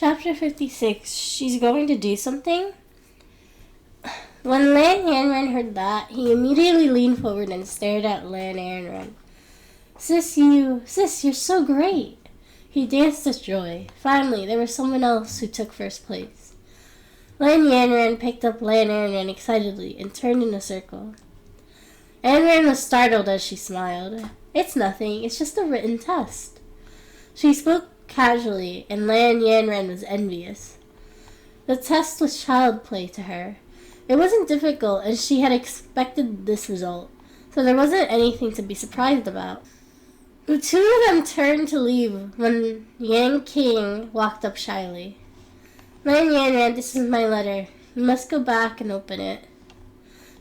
Chapter 56. She's going to do something? When Lan Yanren heard that, he immediately leaned forward and stared at Lan Yanren. Sis, you're so great. He danced with joy. Finally, there was someone else who took first place. Lan Yanren picked up Lan Yanren excitedly and turned in a circle. Yanren was startled as she smiled. It's nothing, it's just a written test. She spoke casually, and Lan Yanren was envious. The test was child play to her. It wasn't difficult, and she had expected this result, so there wasn't anything to be surprised about. The two of them turned to leave when Yang King walked up shyly. Lan Yanren, this is my letter. You must go back and open it.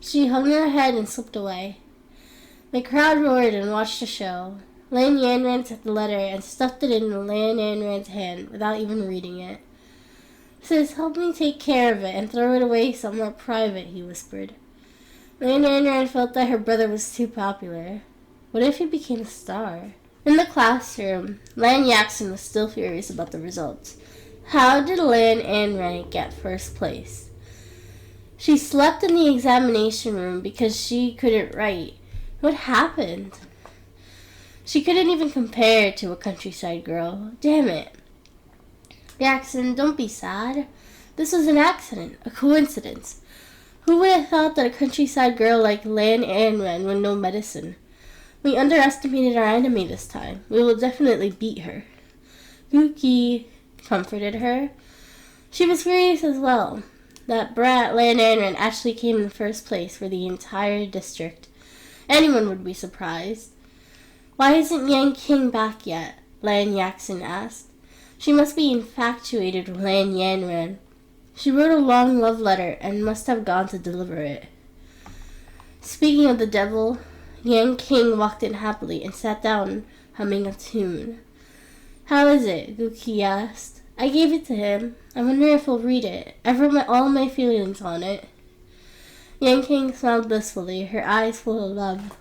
She hung her head and slipped away. The crowd roared and watched the show. Lan Yanren took the letter and stuffed it into Lan Yanren's hand without even reading it. Sis, help me take care of it and throw it away somewhere private, he whispered. Lan Yanren felt that her brother was too popular. What if he became a star? In the classroom, Lan Yaxin was still furious about the results. How did Lan Yanren get first place? She slept in the examination room because she couldn't write. What happened? She couldn't even compare to a countryside girl. Damn it. Jackson, don't be sad. This was an accident, a coincidence. Who would have thought that a countryside girl like Lan Yanren would know medicine? We underestimated our enemy this time. We will definitely beat her. Yuki comforted her. She was furious as well. That brat Lan Yanren actually came in first place for the entire district. Anyone would be surprised. Why isn't Yang King back yet? Lan Yaxin asked. She must be infatuated with Lan Yanren. She wrote a long love letter and must have gone to deliver it. Speaking of the devil, Yang King walked in happily and sat down humming a tune. How is it? Guki asked. I gave it to him. I wonder if he'll read it. I've wrote all my feelings on it. Yang King smiled blissfully, her eyes full of love.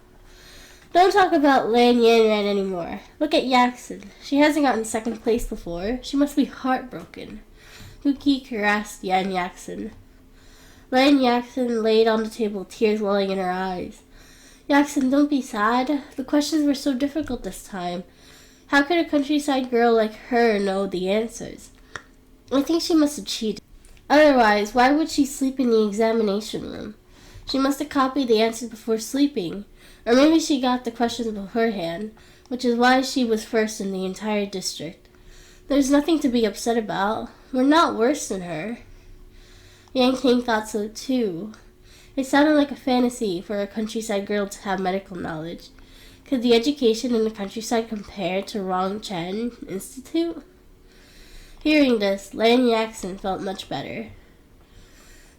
Don't talk about Lan Yanren anymore. Look at Yaxin. She hasn't gotten second place before. She must be heartbroken. Guki caressed Yan Yaxin. Lan Yaxin laid on the table, tears welling in her eyes. Yaxin, don't be sad. The questions were so difficult this time. How could a countryside girl like her know the answers? I think she must have cheated. Otherwise, why would she sleep in the examination room? She must have copied the answers before sleeping. Or maybe she got the questions beforehand, which is why she was first in the entire district. There's nothing to be upset about. We're not worse than her. Yang King thought so too. It sounded like a fantasy for a countryside girl to have medical knowledge. Could the education in the countryside compare to Rongchen Institute? Hearing this, Lan Yaxin felt much better.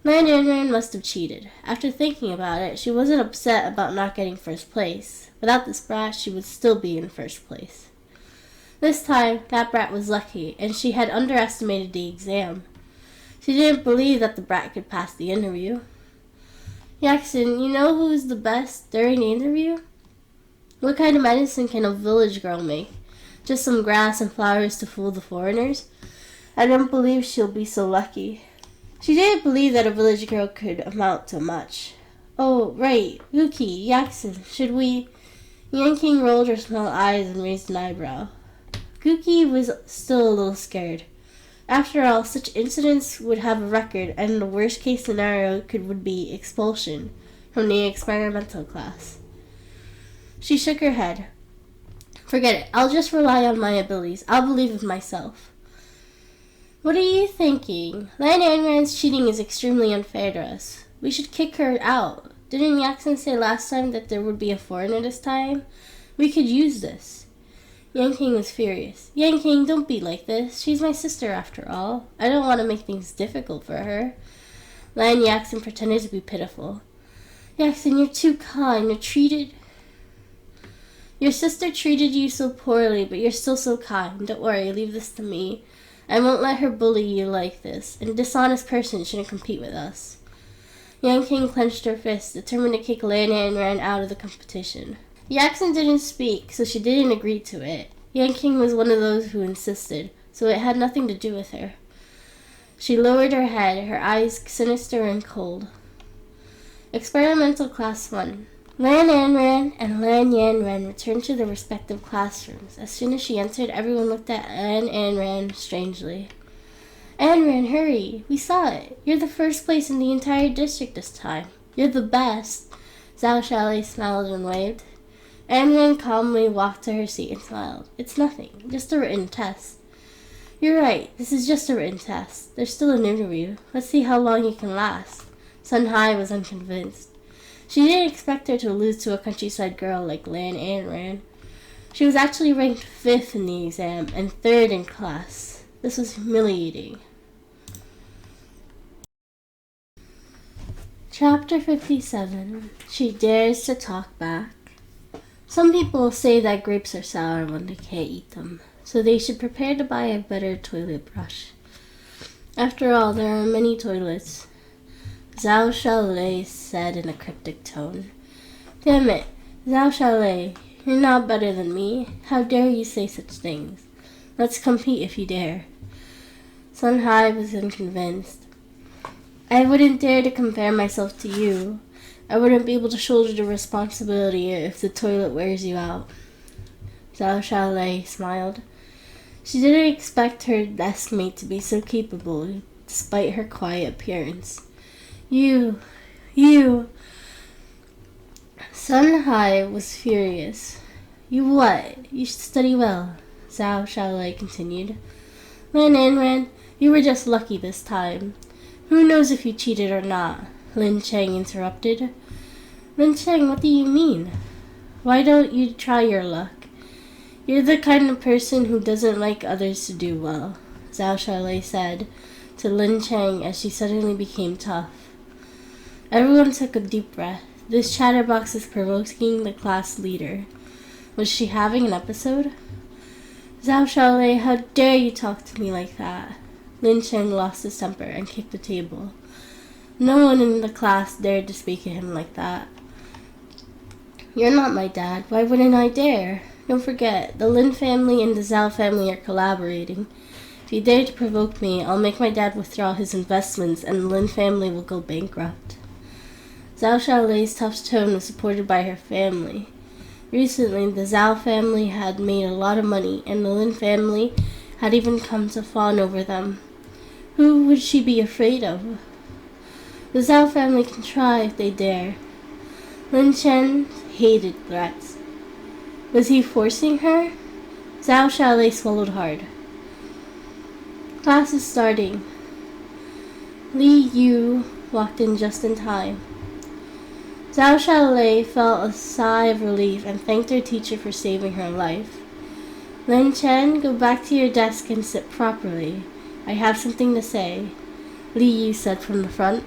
Lan Yanren must have cheated. After thinking about it, she wasn't upset about not getting first place. Without this brat, she would still be in first place. This time, that brat was lucky, and she had underestimated the exam. She didn't believe that the brat could pass the interview. Yaxin, you know who's the best during the interview? What kind of medicine can a village girl make? Just some grass and flowers to fool the foreigners? I don't believe she'll be so lucky. She didn't believe that a village girl could amount to much. Oh, right. Yuki, Yaxin, should we... Yan King rolled her small eyes and raised an eyebrow. Guki was still a little scared. After all, such incidents would have a record, and the worst-case scenario would be expulsion from the experimental class. She shook her head. Forget it. I'll just rely on my abilities. I'll believe in myself. What are you thinking? Lan Yanren's cheating is extremely unfair to us. We should kick her out. Didn't Yaxin say last time that there would be a foreigner this time? We could use this. Yang King was furious. Yang King, don't be like this. She's my sister after all. I don't want to make things difficult for her. Lan Yaxin pretended to be pitiful. Yaxin, you're too kind. Your sister treated you so poorly, but you're still so kind. Don't worry, leave this to me. I won't let her bully you like this. A dishonest person shouldn't compete with us. Yang King clenched her fist, determined to kick Lan Yanren out of the competition. Yaxin didn't speak, so she didn't agree to it. Yang King was one of those who insisted, so it had nothing to do with her. She lowered her head, her eyes sinister and cold. Experimental Class 1. Lan Anran and Lan Yanran returned to their respective classrooms. As soon as she entered, everyone looked at Lan Anran strangely. Anran, hurry! We saw it. You're the first place in the entire district this time. You're the best. Zhao Xiaolei smiled and waved. Anran calmly walked to her seat and smiled. It's nothing, just a written test. You're right, this is just a written test. There's still an interview. Let's see how long you can last. Sun Hai was unconvinced. She didn't expect her to lose to a countryside girl like Lan Anran. She was actually ranked 5th in the exam and 3rd in class. This was humiliating. Chapter 57. She dares to talk back. Some people say that grapes are sour when they can't eat them, so they should prepare to buy a better toilet brush. After all, there are many toilets. Zhao Xiaolei said in a cryptic tone. Damn it, Zhao Xiaolei, you're not better than me. How dare you say such things? Let's compete if you dare. Sun Hai was unconvinced. I wouldn't dare to compare myself to you. I wouldn't be able to shoulder the responsibility if the toilet wears you out. Zhao Xiaolei smiled. She didn't expect her deskmate to be so capable, despite her quiet appearance. You. Sun Hai was furious. You what? You should study well, Zhao Xiaolei continued. Lan Anran, you were just lucky this time. Who knows if you cheated or not? Lin Cheng interrupted. Lin Cheng, what do you mean? Why don't you try your luck? You're the kind of person who doesn't like others to do well, Zhao Xiaolei said to Lin Cheng as she suddenly became tough. Everyone took a deep breath. This chatterbox is provoking the class leader. Was she having an episode? Zhao Xiaolei, how dare you talk to me like that? Lin Cheng lost his temper and kicked the table. No one in the class dared to speak to him like that. You're not my dad. Why wouldn't I dare? Don't forget, the Lin family and the Zhao family are collaborating. If you dare to provoke me, I'll make my dad withdraw his investments and the Lin family will go bankrupt. Zhao Xiaolei's tough tone was supported by her family. Recently, the Zhao family had made a lot of money, and the Lin family had even come to fawn over them. Who would she be afraid of? The Zhao family can try if they dare. Lin Chen hated threats. Was he forcing her? Zhao Xiaolei swallowed hard. Class is starting. Li Yu walked in just in time. Zhao Xiaolei felt a sigh of relief and thanked her teacher for saving her life. Lin Chen, go back to your desk and sit properly. I have something to say, Li Yu said from the front.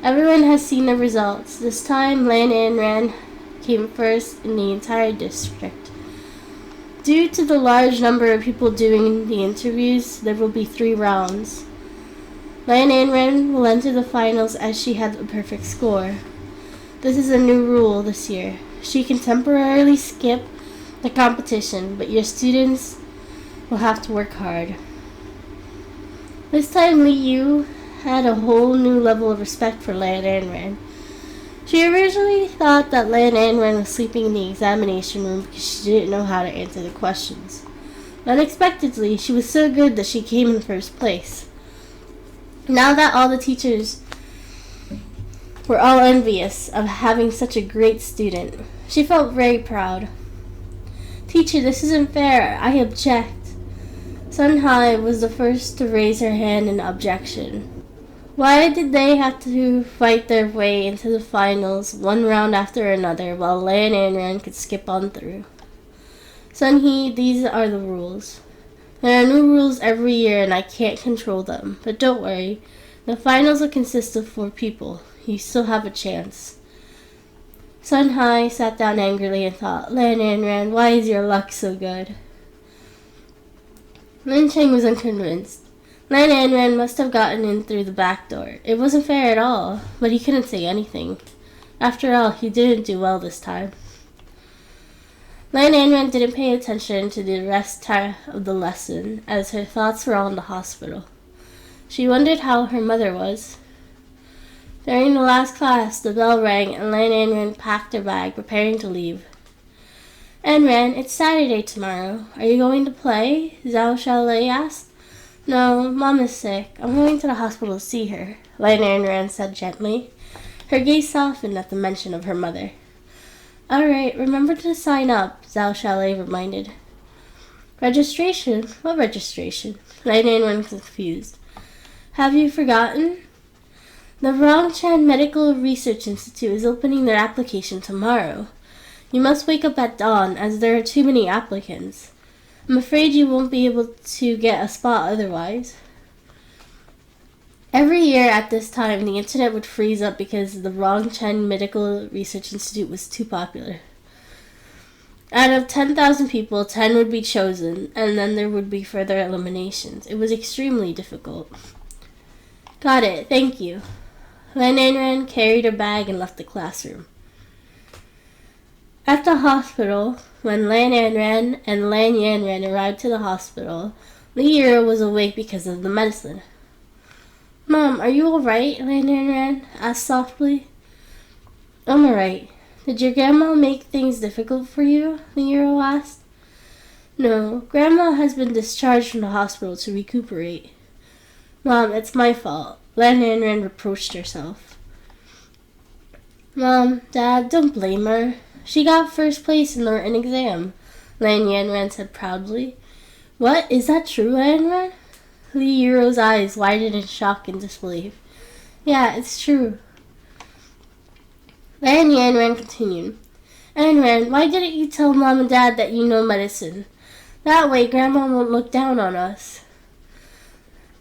Everyone has seen the results. This time, Lan Anran came first in the entire district. Due to the large number of people doing the interviews, there will be 3 rounds. Lan Anran will enter the finals as she had a perfect score. This is a new rule this year. She can temporarily skip the competition, but your students will have to work hard. This time Li Yu had a whole new level of respect for Lan Anran. She originally thought that Lan Anran was sleeping in the examination room because she didn't know how to answer the questions. Unexpectedly, she was so good that she came in first place. Now that all the teachers were all envious of having such a great student, she felt very proud. Teacher, this isn't fair. I object. Sun Hai was the first to raise her hand in objection. Why did they have to fight their way into the finals one round after another while Lan Anran could skip on through? Sun He, these are the rules. There are new rules every year and I can't control them. But don't worry, the finals will consist of 4 people. You still have a chance. Sun Hai sat down angrily and thought, Lan Anran, why is your luck so good? Lin Cheng was unconvinced. Lan Anran must have gotten in through the back door. It wasn't fair at all, but he couldn't say anything. After all, he didn't do well this time. Lan Anran didn't pay attention to the rest of the lesson, as her thoughts were on the hospital. She wondered how her mother was. During the last class, the bell rang and Lan Anren packed her bag, preparing to leave. Anren, it's Saturday tomorrow. Are you going to play? Zhao Xiaolei asked. No, Mom is sick. I'm going to the hospital to see her, Lan Anren said gently. Her gaze softened at the mention of her mother. All right, remember to sign up, Zhao Xiaolei reminded. Registration? What registration? Lan Anren was confused. Have you forgotten? The Rongchan Medical Research Institute is opening their application tomorrow. You must wake up at dawn, as there are too many applicants. I'm afraid you won't be able to get a spot otherwise. Every year at this time, the internet would freeze up because the Rongchan Medical Research Institute was too popular. Out of 10,000 people, 10 would be chosen, and then there would be further eliminations. It was extremely difficult. Got it, thank you. Lan Anren carried her bag and left the classroom. At the hospital, when Lan Anren and Lan Yanren arrived to the hospital, Li Yiro was awake because of the medicine. Mom, are you all right? Lan Yanren asked softly. I'm all right. Did your grandma make things difficult for you? Li Yiro asked. No, Grandma has been discharged from the hospital to recuperate. Mom, it's my fault. Lan Yanren reproached herself. Mom, Dad, don't blame her. She got first place in the written exam, Lan Yanren said proudly. What? Is that true, Yanren? Li Yiro's eyes widened in shock and disbelief. Yeah, it's true. Lan Yanren continued. Yanren, why didn't you tell Mom and Dad that you know medicine? That way Grandma won't look down on us.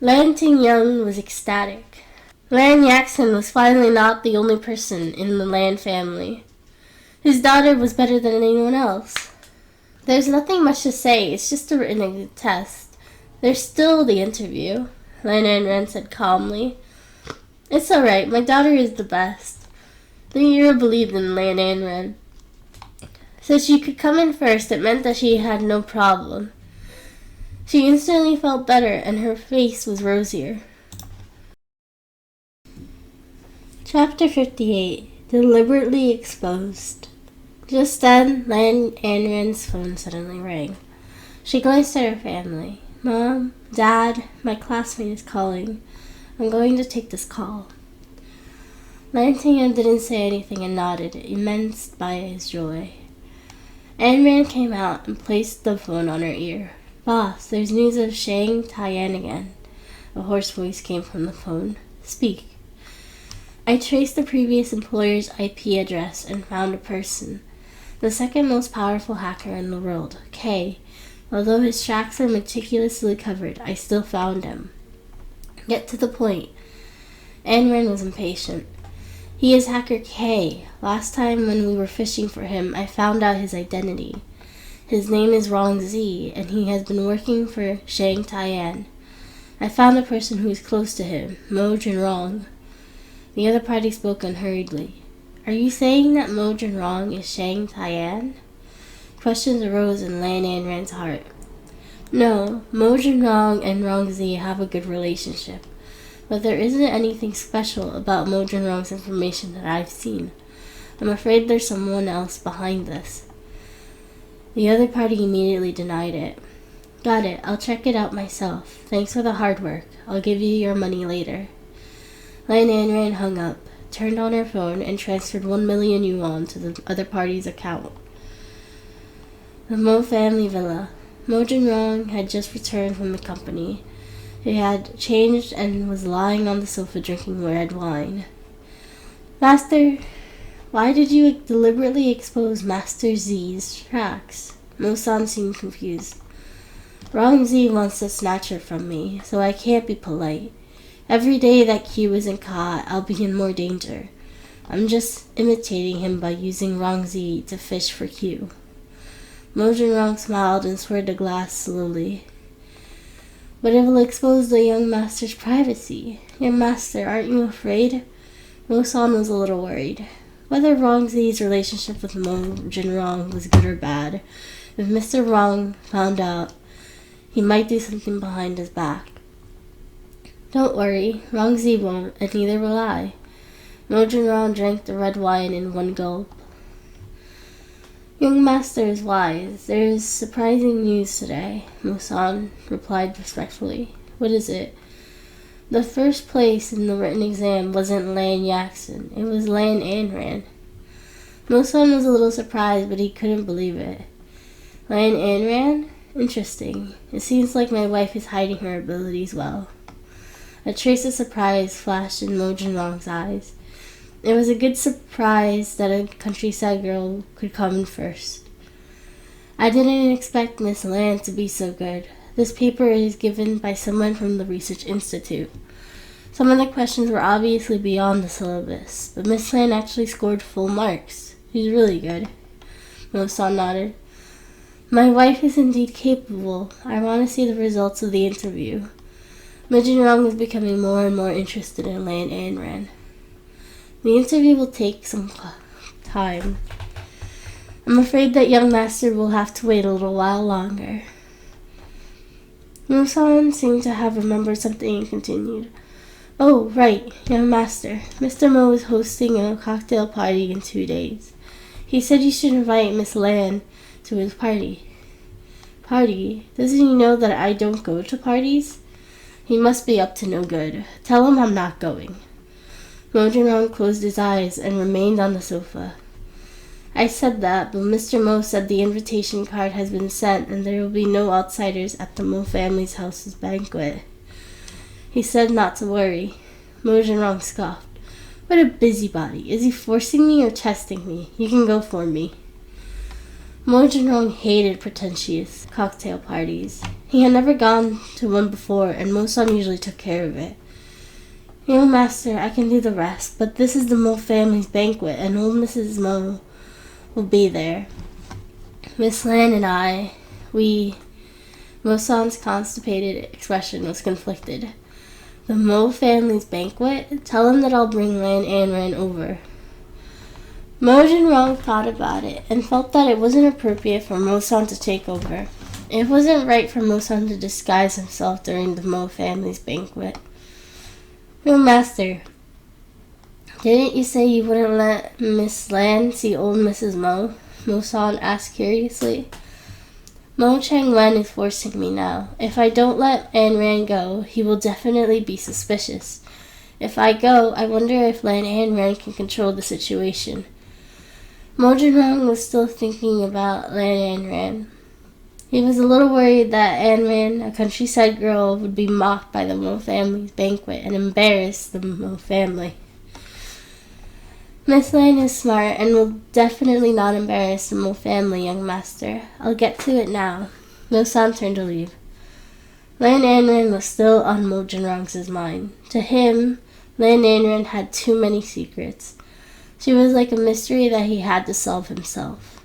Lan Tingyang was ecstatic. Lan Yaxin was finally not the only person in the Lan family. His daughter was better than anyone else. There's nothing much to say, it's just a written test. There's still the interview, Lan Anren said calmly. It's alright, my daughter is the best. Li Yiro believed in Lan Anren. Since she could come in first, it meant that she had no problem. She instantly felt better and her face was rosier. Chapter 58. Deliberately Exposed. Just then, Lan Anren's phone suddenly rang. She glanced at her family. Mom, Dad, my classmate is calling. I'm going to take this call. Lan Tingyang didn't say anything and nodded, immense by his joy. Anren came out and placed the phone on her ear. Boss, there's news of Shang Taiyan again. A hoarse voice came from the phone. Speak. I traced the previous employer's IP address and found a person. The second most powerful hacker in the world, K. Although his tracks were meticulously covered, I still found him. Get to the point. Anren was impatient. He is Hacker K. Last time when we were fishing for him, I found out his identity. His name is Rong Zi, and he has been working for Shang Taiyan. I found a person who is close to him, Mo Jinrong. The other party spoke unhurriedly. Are you saying that Mo Jinrong is Shang Taiyan? Questions arose in Lan Anren's heart. No, Mo Jinrong and Rong Zi have a good relationship, but there isn't anything special about Mo Jinrong's information that I've seen. I'm afraid there's someone else behind this. The other party immediately denied it. Got it, I'll check it out myself. Thanks for the hard work. I'll give you your money later. Lan Anren hung up, turned on her phone, and transferred 1 million yuan to the other party's account. The Mo family villa. Mo Jinrong had just returned from the company. He had changed and was lying on the sofa drinking red wine. Master, why did you deliberately expose Master Z's tracks? Mo-san seemed confused. Rong Zi wants to snatch her from me, so I can't be polite. Every day that Q isn't caught, I'll be in more danger. I'm just imitating him by using Rong Zi to fish for Q. Mo Jinrong smiled and swirled the glass slowly. But it will expose the young master's privacy. Young master, aren't you afraid? Mo-san was a little worried. Whether Rong Zi's relationship with Mo Jinrong was good or bad, if Mr. Rong found out, he might do something behind his back. Don't worry, Rongzi won't, and neither will I. Mo Junrong drank the red wine in one gulp. Young master is wise. There is surprising news today, Musan replied respectfully. What is it? The first place in the written exam wasn't Lan Yaxin. It was Lan Anran. Musan was a little surprised, but he couldn't believe it. Lan Anran? Interesting. It seems like my wife is hiding her abilities well. A trace of surprise flashed in Mo Junrong's eyes. It was a good surprise that a countryside girl could come in first. I didn't expect Miss Lan to be so good. This paper is given by someone from the Research Institute. Some of the questions were obviously beyond the syllabus, but Miss Lan actually scored full marks. She's really good. Mo-san nodded. My wife is indeed capable. I want to see the results of the interview. Mo Junrong is becoming more and more interested in Lan Anran. The interview will take some time. I'm afraid that young master will have to wait a little while longer. Musan seemed to have remembered something and continued. Oh, right, young master. Mr. Mo is hosting a cocktail party in 2 days. He said you should invite Miss Lan to his party. Party? Doesn't he know that I don't go to parties? He must be up to no good. Tell him I'm not going. Mo Junrong closed his eyes and remained on the sofa. I said that, but Mr. Mo said the invitation card has been sent and there will be no outsiders at the Mo family's house's banquet. He said not to worry. Mo Junrong scoffed. What a busybody. Is he forcing me or testing me? You can go for me. Mo Junrong hated pretentious cocktail parties. He had never gone to one before, and Mo-san usually took care of it. Young master, I can do the rest, but this is the Mo family's banquet, and old Mrs. Mo will be there. Miss Lan and I, Mo-san's constipated expression was conflicted. The Mo family's banquet? Tell him that I'll bring Lan Anran over. Mo Junrong thought about it and felt that it wasn't appropriate for Mo-san to take over. It wasn't right for Mo-san to disguise himself during the Mo family's banquet. Young master, didn't you say you wouldn't let Miss Lan see old Mrs. Mo? Mo-san asked curiously. Mo Chang-wen is forcing me now. If I don't let Anran go, he will definitely be suspicious. If I go, I wonder if Lan Anran can control the situation. Mo Junrong was still thinking about Lan Anran. He was a little worried that Anran, a countryside girl, would be mocked by the Mo family's banquet and embarrass the Mo family. Miss Lan is smart and will definitely not embarrass the Mo family, young master. I'll get to it now. Mo-san turned to leave. Lan Anran was still on Mo Junrong's mind. To him, Lan Anran had too many secrets. She was like a mystery that he had to solve himself.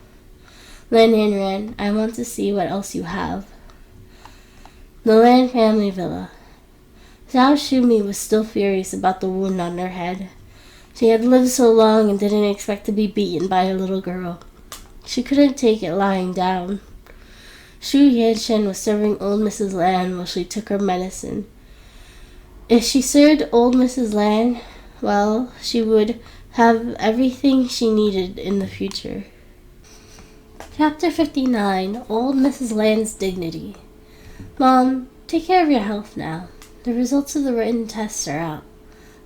Lan Anran, I want to see what else you have. The Lan family villa. Zhao Shumi was still furious about the wound on her head. She had lived so long and didn't expect to be beaten by a little girl. She couldn't take it lying down. Shu Yanshen was serving old Mrs. Lan while she took her medicine. If she served old Mrs. Lan, well, she would have everything she needed in the future. Chapter 59, Old Mrs. Lan's Dignity. Mom, take care of your health now. The results of the written tests are out.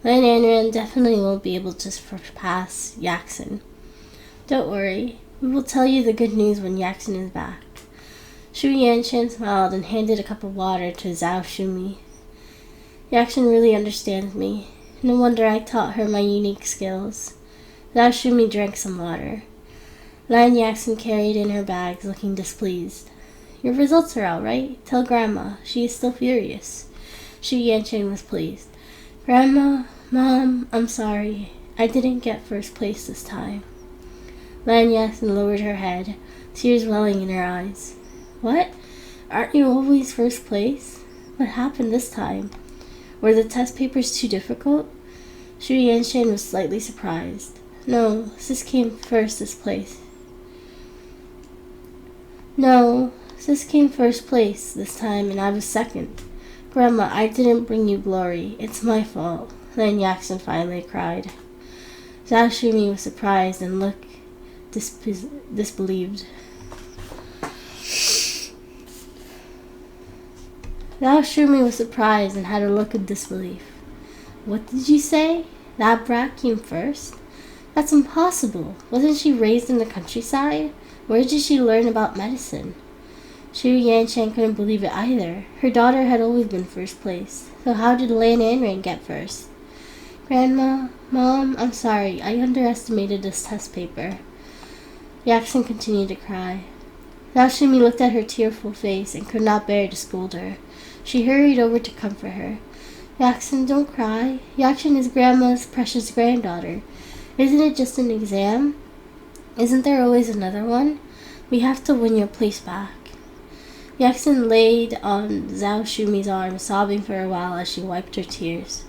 Lan Anran definitely won't be able to surpass Yaxin. Don't worry, we will tell you the good news when Yaxin is back. Shu Yanshan smiled and handed a cup of water to Zhao Shumi. Yaxin really understands me. No wonder I taught her my unique skills. Zhao Shumi drank some water. Lan Yaxin carried in her bags, looking displeased. Your results are out, right? Tell Grandma. She is still furious. Shu Yanshan was pleased. Grandma, Mom, I'm sorry. I didn't get first place this time. Lan Yaxin lowered her head, tears welling in her eyes. What? Aren't you always first place? What happened this time? Were the test papers too difficult? Shu Yanshan was slightly surprised. No, Sis came first this place. No, Sis came first place this time and I was second. Grandma, I didn't bring you glory. It's my fault. Then Yaxin finally cried. Zhao Shumi was surprised and looked disbelieved. Zhao Shumi was surprised and had a look of disbelief. What did you say? That brat came first? That's impossible. Wasn't she raised in the countryside? Where did she learn about medicine? Xu Yanshan couldn't believe it either. Her daughter had always been first place. So how did Lan Anran get first? Grandma, Mom, I'm sorry. I underestimated this test paper. Yaxin continued to cry. Zhao Shumi looked at her tearful face and could not bear to scold her. She hurried over to comfort her. Yaxin, don't cry. Yaxin is Grandma's precious granddaughter. Isn't it just an exam? Isn't there always another one? We have to win your place back. Yaxin laid on Zhao Shumi's arm, sobbing for a while as she wiped her tears.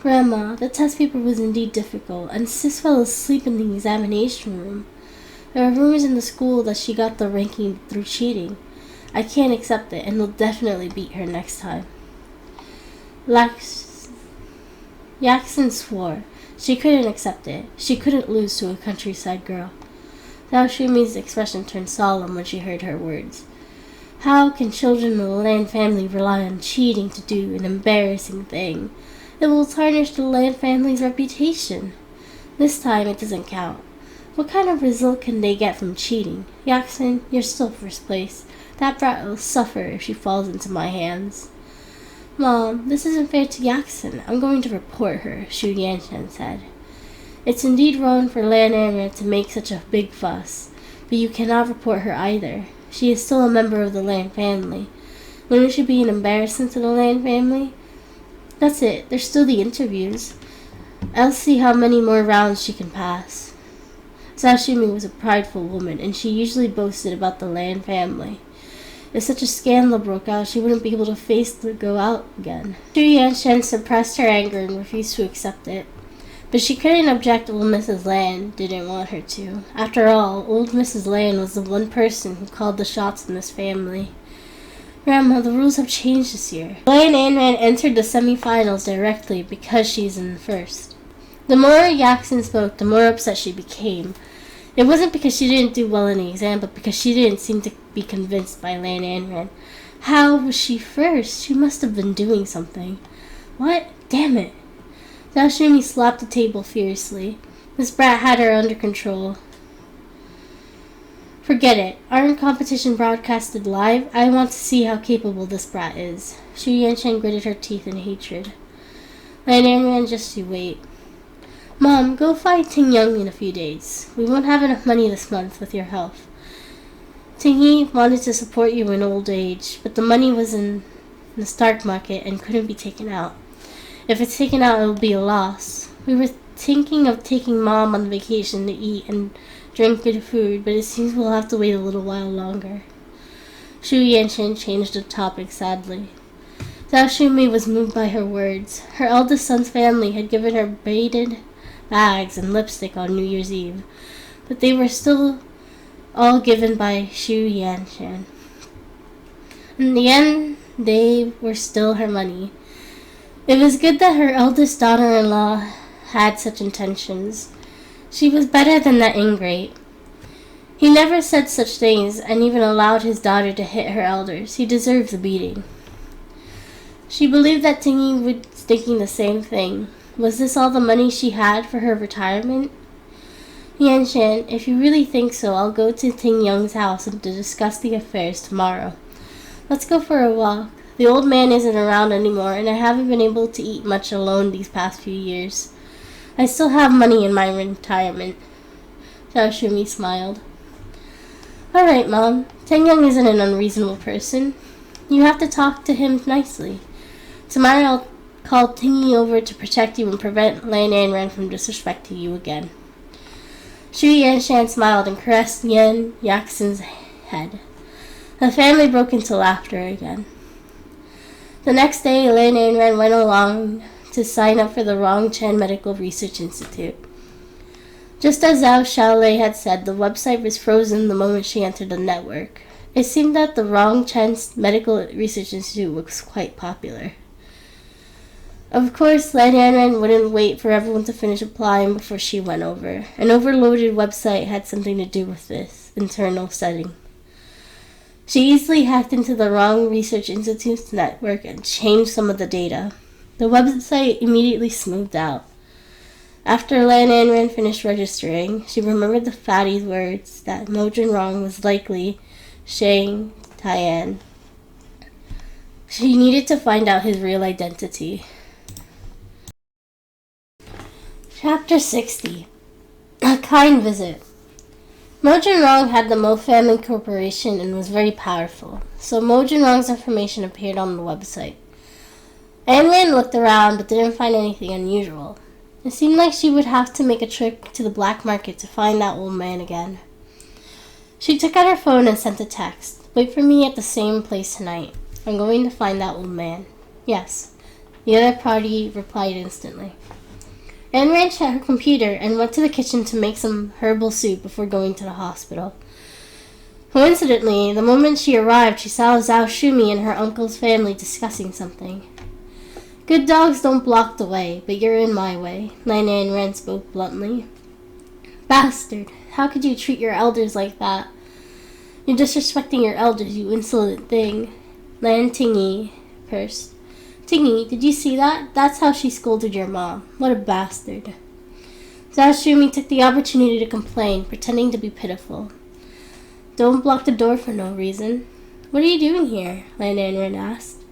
Grandma, the test paper was indeed difficult, and Sis fell asleep in the examination room. There are rumors in the school that she got the ranking through cheating. I can't accept it, and will definitely beat her next time. Yaxin swore. She couldn't accept it. She couldn't lose to a countryside girl. Zhao Shumi's expression turned solemn when she heard her words. How can children in the Lan family rely on cheating to do an embarrassing thing? It will tarnish the Lan family's reputation. This time it doesn't count. What kind of result can they get from cheating? Yaxin, you're still first place. That brat will suffer if she falls into my hands. Mom, this isn't fair to Yaxin. I'm going to report her, Xu Yanshan said. It's indeed wrong for Lan Anran to make such a big fuss, but you cannot report her either. She is still a member of the Lan family. Wouldn't she be an embarrassment to the Lan family? That's it. There's still the interviews. I'll see how many more rounds she can pass. Zhao Shumi was a prideful woman, and she usually boasted about the Lan family. If such a scandal broke out, she wouldn't be able to face to go out again. Xu Yanshan suppressed her anger and refused to accept it. But she couldn't object old Mrs. Lan didn't want her to. After all, old Mrs. Lan was the one person who called the shots in this family. Grandma, the rules have changed this year. Lan Anran entered the semi-finals directly because she's in first. The more Yaxin spoke, the more upset she became. It wasn't because she didn't do well in the exam, but because she didn't seem to be convinced by Lan Anran. How was she first? She must have been doing something. What? Damn it. Zhao Shumi slapped the table fiercely. This brat had her under control. Forget it. Aren't competition broadcasted live? I want to see how capable this brat is. Xu Yanshan gritted her teeth in hatred. Lan Anran, just you wait. Mom, go fight Ting Young in a few days. We won't have enough money this month with your help. Tingyi wanted to support you in old age, but the money was in the stock market and couldn't be taken out. If it's taken out, it will be a loss. We were thinking of taking Mom on vacation to eat and drink good food, but it seems we'll have to wait a little while longer. Xu Yanshan changed the topic sadly. Zhao Shumi was moved by her words. Her eldest son's family had given her braided bags and lipstick on New Year's Eve, but they were still all given by Xu Yanshan. In the end, they were still her money. It was good that her eldest daughter-in-law had such intentions. She was better than that ingrate. He never said such things and even allowed his daughter to hit her elders. He deserves a beating. She believed that Tingyi was thinking the same thing. Was this all the money she had for her retirement? Yanshan, if you really think so, I'll go to Ting Young's house and to discuss the affairs tomorrow. Let's go for a walk. The old man isn't around anymore, and I haven't been able to eat much alone these past few years. I still have money in my retirement. Zhao Shumi smiled. All right, Mom. Ting Young isn't an unreasonable person. You have to talk to him nicely. Tomorrow I'll call Tingyi over to protect you and prevent Lan Anran from disrespecting you again. Xu Yanshan smiled and caressed Yaxin's head. The family broke into laughter again. The next day, Lan Anran went along to sign up for the Rongchen Medical Research Institute. Just as Zhao Xiaolei had said, the website was frozen the moment she entered the network. It seemed that the Wrong Chance Medical Research Institute was quite popular. Of course, Lan Yanran wouldn't wait for everyone to finish applying before she went over. An overloaded website had something to do with this internal setting. She easily hacked into the Wrong Research Institute's network and changed some of the data. The website immediately smoothed out. After Lan Yanran finished registering, she remembered the fatty's words that Mo Junrong was likely Shang Tian. She needed to find out his real identity. Chapter 60. A Kind Visit. Mo Junrong had the Mo Family Corporation and was very powerful, so Mo Junrong's information appeared on the website. Ayn Rand looked around but didn't find anything unusual. It seemed like she would have to make a trip to the black market to find that old man again. She took out her phone and sent a text. Wait for me at the same place tonight. I'm going to find that old man. Yes. The other party replied instantly. Ayn Rand shut her computer and went to the kitchen to make some herbal soup before going to the hospital. Coincidentally, the moment she arrived, she saw Zhao Shumi and her uncle's family discussing something. Good dogs don't block the way, but you're in my way, Lan Yanran spoke bluntly. Bastard, how could you treat your elders like that? You're disrespecting your elders, you insolent thing. Lan Tingyi cursed. Tingyi, did you see that? That's how she scolded your mom. What a bastard. Zhao Shumi took the opportunity to complain, pretending to be pitiful. Don't block the door for no reason. What are you doing here? Lan Yanran asked.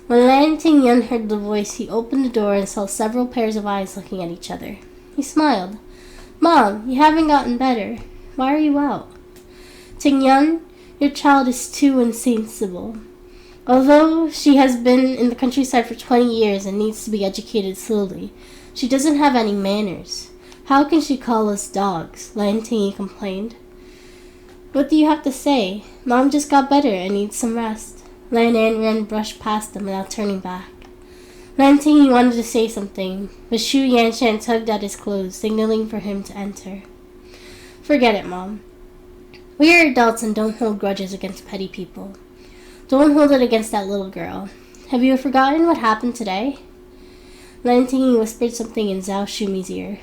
When Lan Tingyan heard the voice, he opened the door and saw several pairs of eyes looking at each other. He smiled. Mom, you haven't gotten better. Why are you out? Tingyan, your child is too insensible. Although she has been in the countryside for 20 years and needs to be educated slowly, she doesn't have any manners. How can she call us dogs? Lan Tingyi complained. What do you have to say? Mom just got better and needs some rest. Lan Yanran brushed past them without turning back. Lan Tingyi wanted to say something, but Xu Yanshan tugged at his clothes, signaling for him to enter. Forget it, Mom. We are adults and don't hold grudges against petty people. Don't hold it against that little girl. Have you forgotten what happened today? Lan Tingyi whispered something in Zhao Shumi's ear.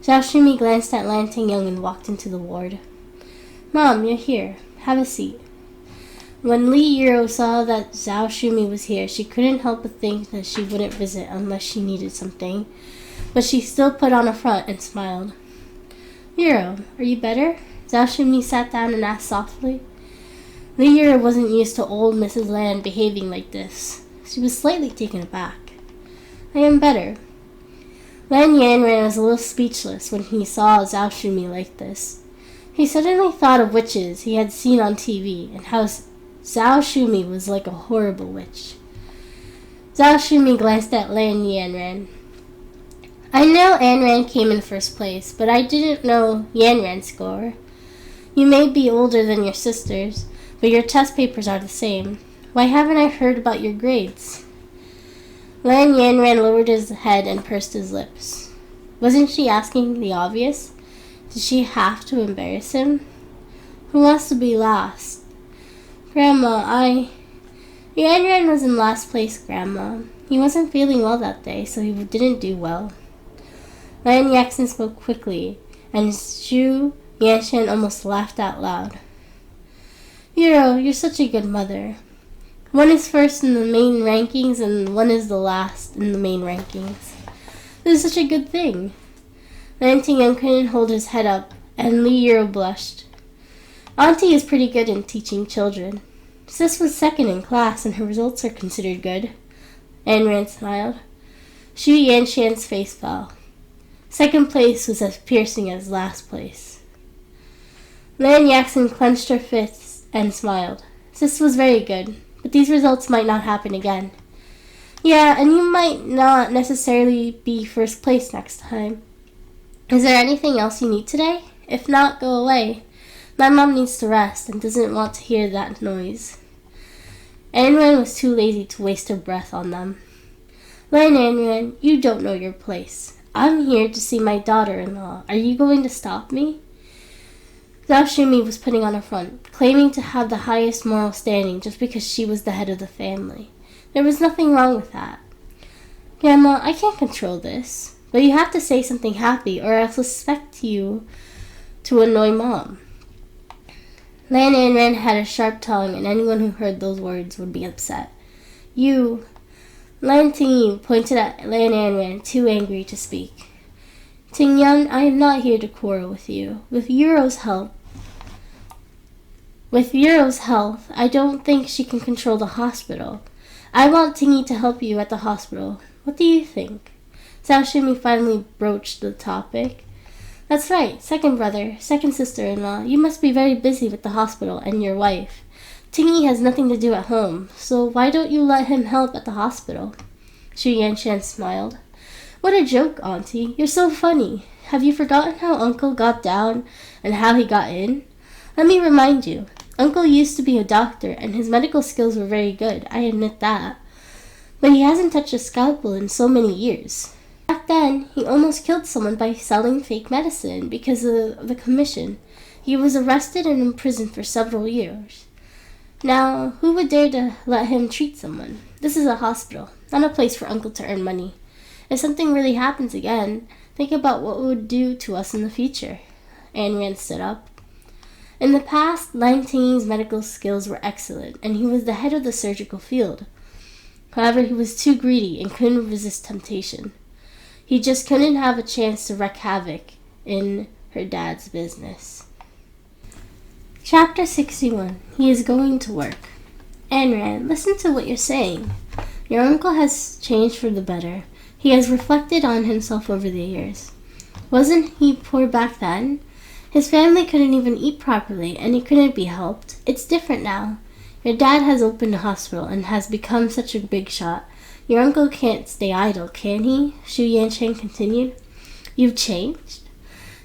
Zhao Shumi glanced at Lan Tingyang and walked into the ward. Mom, you're here. Have a seat. When Li Yiro saw that Zhao Shumi was here, she couldn't help but think that she wouldn't visit unless she needed something, but she still put on a front and smiled. Yiro, are you better? Zhao Shumi sat down and asked softly. Li Yiro wasn't used to old Mrs. Lan behaving like this. She was slightly taken aback. I am better. Lan Yanran was a little speechless when he saw Zhao Shumi like this. He suddenly thought of witches he had seen on TV and how Zhao Shumi was like a horrible witch. Zhao Shumi glanced at Lan Yanran. I know Yanran came in first place, but I didn't know Yanran's score. You may be older than your sisters, but your test papers are the same. Why haven't I heard about your grades? Lan Yanran lowered his head and pursed his lips. Wasn't she asking the obvious? Did she have to embarrass him? Who wants to be last? Grandma, Yanran was in last place, Grandma. He wasn't feeling well that day, so he didn't do well. Lan Yaxin spoke quickly, and Xu Yanshan almost laughed out loud. Yiro, you're such a good mother. One is first in the main rankings, and one is the last in the main rankings. This is such a good thing. Lan Tingyang couldn't hold his head up, and Li Yiro blushed. Auntie is pretty good in teaching children. Sis was second in class, and her results are considered good. Ayn Rand smiled. Xu Yanshan's face fell. Second place was as piercing as last place. Lan Yaxin clenched her fists and smiled. Sis was very good, but these results might not happen again. Yeah, and you might not necessarily be first place next time. Is there anything else you need today? If not, go away. My mom needs to rest and doesn't want to hear that noise. Ayn Rand was too lazy to waste her breath on them. Lan Ayn Rand, you don't know your place. I'm here to see my daughter-in-law. Are you going to stop me? Zhao Shumi was putting on a front, claiming to have the highest moral standing just because she was the head of the family. There was nothing wrong with that. Grandma, I can't control this, but you have to say something happy or I'll suspect you to annoy Mom. Lan Anran had a sharp tongue, and anyone who heard those words would be upset. You... Lan Tingyi pointed at Lan Anran, too angry to speak. Tingyun, I am not here to quarrel with you. With Yuro's help, I don't think she can control the hospital. I want Tingyi to help you at the hospital. What do you think? Zhao Shumi finally broached the topic. That's right, second brother, second sister-in-law. You must be very busy with the hospital and your wife. Tingyi has nothing to do at home, so why don't you let him help at the hospital? Xu Yanshan smiled. What a joke, Auntie. You're so funny. Have you forgotten how Uncle got down and how he got in? Let me remind you. Uncle used to be a doctor, and his medical skills were very good, I admit that. But he hasn't touched a scalpel in so many years. Back then, he almost killed someone by selling fake medicine because of the commission. He was arrested and imprisoned for several years. Now, who would dare to let him treat someone? This is a hospital, not a place for Uncle to earn money. If something really happens again, think about what it would do to us in the future. Ayn Rand stood up. In the past, Lan Tingyi's medical skills were excellent, and he was the head of the surgical field. However, he was too greedy and couldn't resist temptation. He just couldn't have a chance to wreak havoc in her dad's business. Chapter 61. He is going to work. Ayn Rand, listen to what you're saying. Your uncle has changed for the better. He has reflected on himself over the years. Wasn't he poor back then? His family couldn't even eat properly, and he couldn't be helped. It's different now. Your dad has opened a hospital and has become such a big shot. Your uncle can't stay idle, can he? Xu Yancheng continued. You've changed?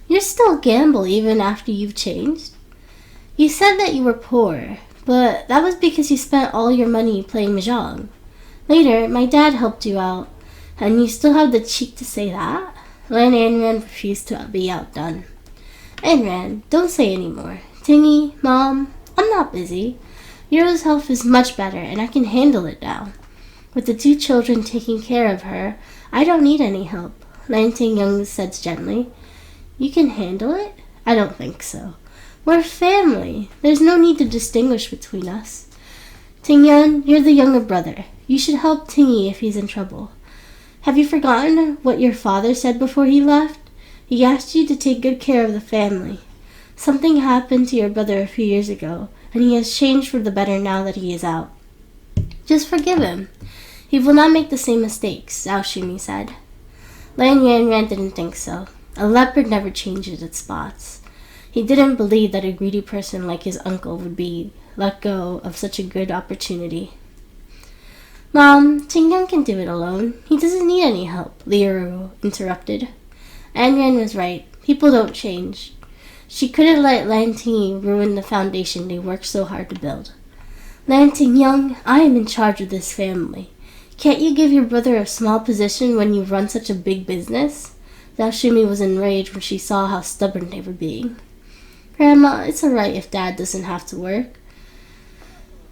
You're still gamble even after you've changed? You said that you were poor, but that was because you spent all your money playing mahjong. Later, my dad helped you out, and you still have the cheek to say that? Lan Anran refused to be outdone. Ayn Rand, don't say any more. Tingyi, Mom, I'm not busy. Yuro's health is much better, and I can handle it now. With the 2 children taking care of her, I don't need any help, Lan Tingyun said gently. You can handle it? I don't think so. We're family. There's no need to distinguish between us. Tingyun, you're the younger brother. You should help Tingyi if he's in trouble. Have you forgotten what your father said before he left? He asked you to take good care of the family. Something happened to your brother a few years ago, and he has changed for the better now that he is out. Just forgive him. He will not make the same mistakes, Zhao Shumi said. Lan Yanran didn't think so. A leopard never changes its spots. He didn't believe that a greedy person like his uncle would be let go of such a good opportunity. Mom, Tingyun can do it alone. He doesn't need any help, Liu interrupted. Ayn Rand was right. People don't change. She couldn't let Lan Tingyi ruin the foundation they worked so hard to build. Lan Tingyun, I am in charge of this family. Can't you give your brother a small position when you run such a big business? Zhao Shumi was enraged when she saw how stubborn they were being. Grandma, it's alright if Dad doesn't have to work.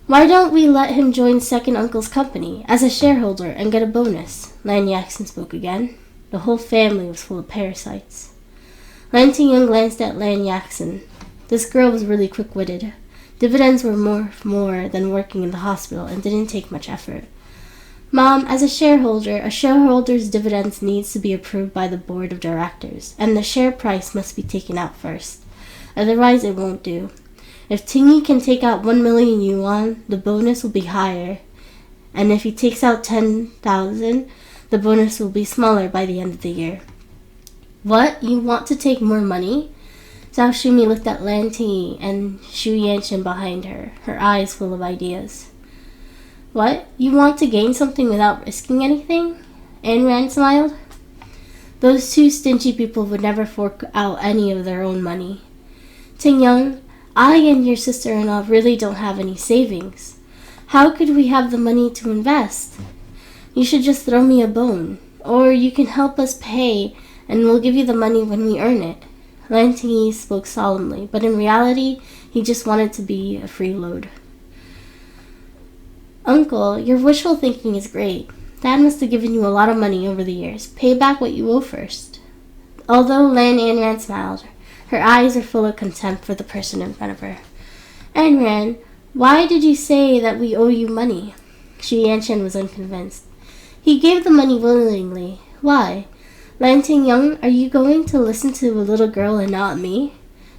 Why don't we let him join second uncle's company as a shareholder and get a bonus? Lan Yaxin spoke again. The whole family was full of parasites. Lan Tingyun glanced at Lan Yaxin. This girl was really quick-witted. Dividends were more than working in the hospital and didn't take much effort. Mom, as a shareholder's dividends needs to be approved by the board of directors, and the share price must be taken out first. Otherwise, it won't do. If Tingyi can take out 1 million yuan, the bonus will be higher. And if he takes out 10,000, the bonus will be smaller by the end of the year. What? You want to take more money? Zhao Shumi looked at Lan Tingyi and Xu Yanchen behind her, her eyes full of ideas. What? You want to gain something without risking anything? Ayn Rand smiled. Those 2 stingy people would never fork out any of their own money. Tingyun, I and your sister-in-law really don't have any savings. How could we have the money to invest? You should just throw me a bone, or you can help us pay, and we'll give you the money when we earn it. Lan Tingyi spoke solemnly, but in reality, he just wanted to be a freeload. Uncle, your wishful thinking is great. Dad must have given you a lot of money over the years. Pay back what you owe first. Although Lan Anran smiled, her eyes were full of contempt for the person in front of her. Anran, why did you say that we owe you money? Xu Yanshan was unconvinced. He gave the money willingly. Why? Lan Tingyang, are you going to listen to a little girl and not me?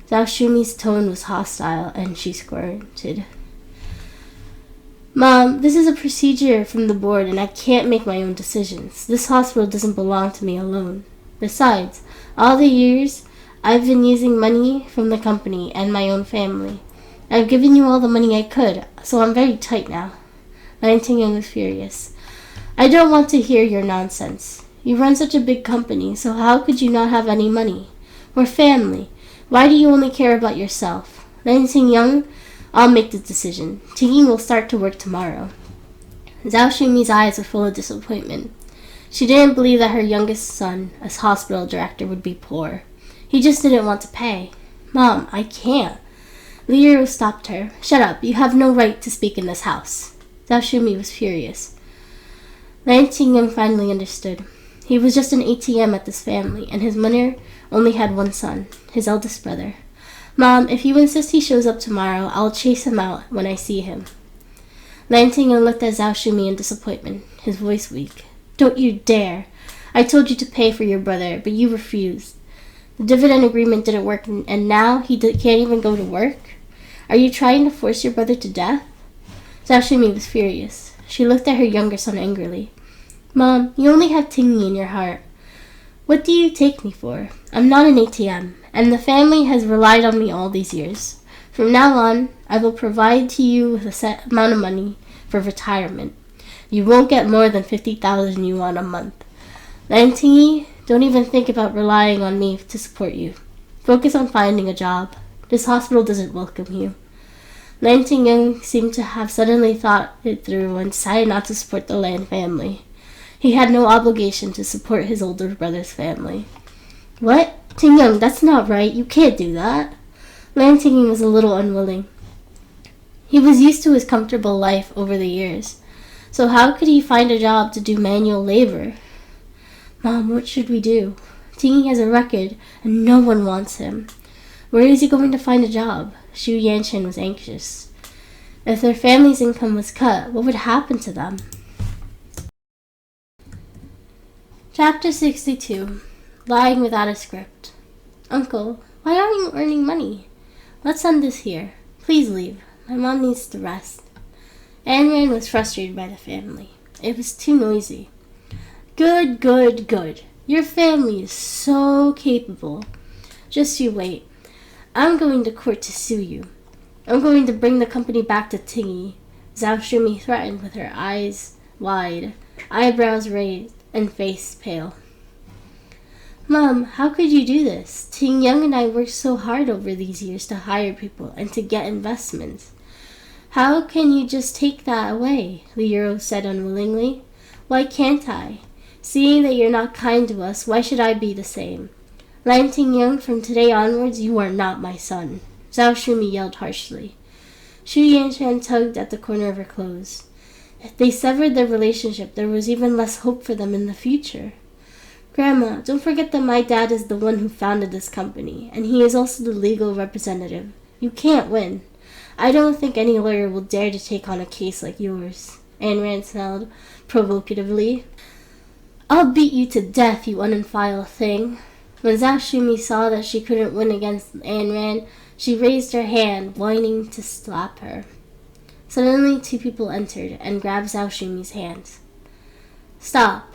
Zhao Shumi's tone was hostile, and she squirted. Mom, this is a procedure from the board, and I can't make my own decisions. This hospital doesn't belong to me alone. Besides, all the years I've been using money from the company and my own family. I've given you all the money I could, so I'm very tight now. Lan Tingyang was furious. I don't want to hear your nonsense. You run such a big company, so how could you not have any money? We're family. Why do you only care about yourself? Lan Tingyang, I'll make the decision. Tingyi will start to work tomorrow. Zhao Shumi's eyes were full of disappointment. She didn't believe that her youngest son, as hospital director, would be poor. He just didn't want to pay. Mom, I can't. Liu stopped her. Shut up. You have no right to speak in this house. Zhao Shumi was furious. Lan Tingyang finally understood. He was just an ATM at this family, and his mother only had one son, his eldest brother. Mom, if you insist he shows up tomorrow, I'll chase him out when I see him. Lan Tingyang looked at Zhao Shumi in disappointment, his voice weak. Don't you dare. I told you to pay for your brother, but you refused. The dividend agreement didn't work, and now he can't even go to work? Are you trying to force your brother to death? Zhao Shumi was furious. She looked at her younger son angrily. Mom, you only have Tingyi in your heart. What do you take me for? I'm not an ATM, and the family has relied on me all these years. From now on, I will provide to you with a set amount of money for retirement. You won't get more than 50,000 yuan a month. Lan Tingyi, don't even think about relying on me to support you. Focus on finding a job. This hospital doesn't welcome you. Lan Tingyang seemed to have suddenly thought it through and decided not to support the Lan family. He had no obligation to support his older brother's family. What? Tingyang, that's not right. You can't do that. Lan Tingyang was a little unwilling. He was used to his comfortable life over the years. So how could he find a job to do manual labor? Mom, what should we do? Tingyi has a record, and no one wants him. Where is he going to find a job? Xu Yanshan was anxious. If their family's income was cut, what would happen to them? Chapter 62. Lying without a script. Uncle, why aren't you earning money? Let's end this here. Please leave. My mom needs to rest. Anran was frustrated by the family. It was too noisy. Good, good, good. Your family is so capable. Just you wait. I'm going to court to sue you. I'm going to bring the company back to Tingyi. Zhao Shumi threatened with her eyes wide, eyebrows raised, and face pale. Mom, how could you do this? Tingyang and I worked so hard over these years to hire people and to get investments. How can you just take that away? Liu said unwillingly. Why can't I? Seeing that you're not kind to us, why should I be the same? Lan Tingyang, from today onwards, you are not my son. Zhao Shumi yelled harshly. Xu Yanshan tugged at the corner of her clothes. If they severed their relationship, there was even less hope for them in the future. Grandma, don't forget that my dad is the one who founded this company, and he is also the legal representative. You can't win. I don't think any lawyer will dare to take on a case like yours. Anran smiled provocatively. I'll beat you to death, you uninfiled thing. When Zhao Shumi saw that she couldn't win against Anran, she raised her hand, whining to slap her. Suddenly, two people entered and grabbed Zhao Shumi's hands. Stop!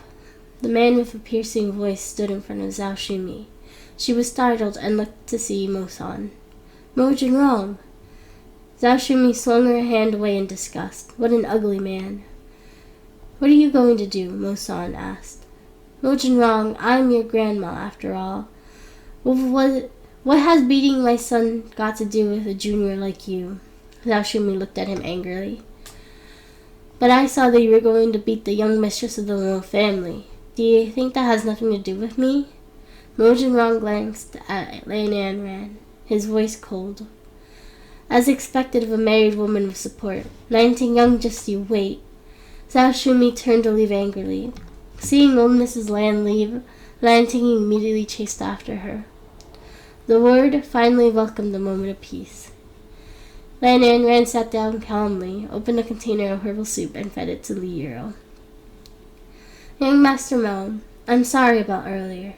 The man with a piercing voice stood in front of Zhao Shumi. She was startled and looked to see Mo San. Mo Jinrong! Zhao Shumi swung her hand away in disgust. What an ugly man. What are you going to do? Mo San asked. Mo Jinrong, I'm your grandma, after all. What has beating my son got to do with a junior like you? Zhao Shumi looked at him angrily. But I saw that you were going to beat the young mistress of the royal family. Do you think that has nothing to do with me? Mo Jinrong glanced at Lan Anran, his voice cold. As expected of a married woman with support, Lan Tingyang just you wait. Zhao Shumi turned to leave angrily. Seeing old Mrs. Lan leave, Lan Tingyang immediately chased after her. The Lord finally welcomed a moment of peace. Lan Anran sat down calmly, opened a container of herbal soup, and fed it to Li Yiro. Young Master Mo, I'm sorry about earlier.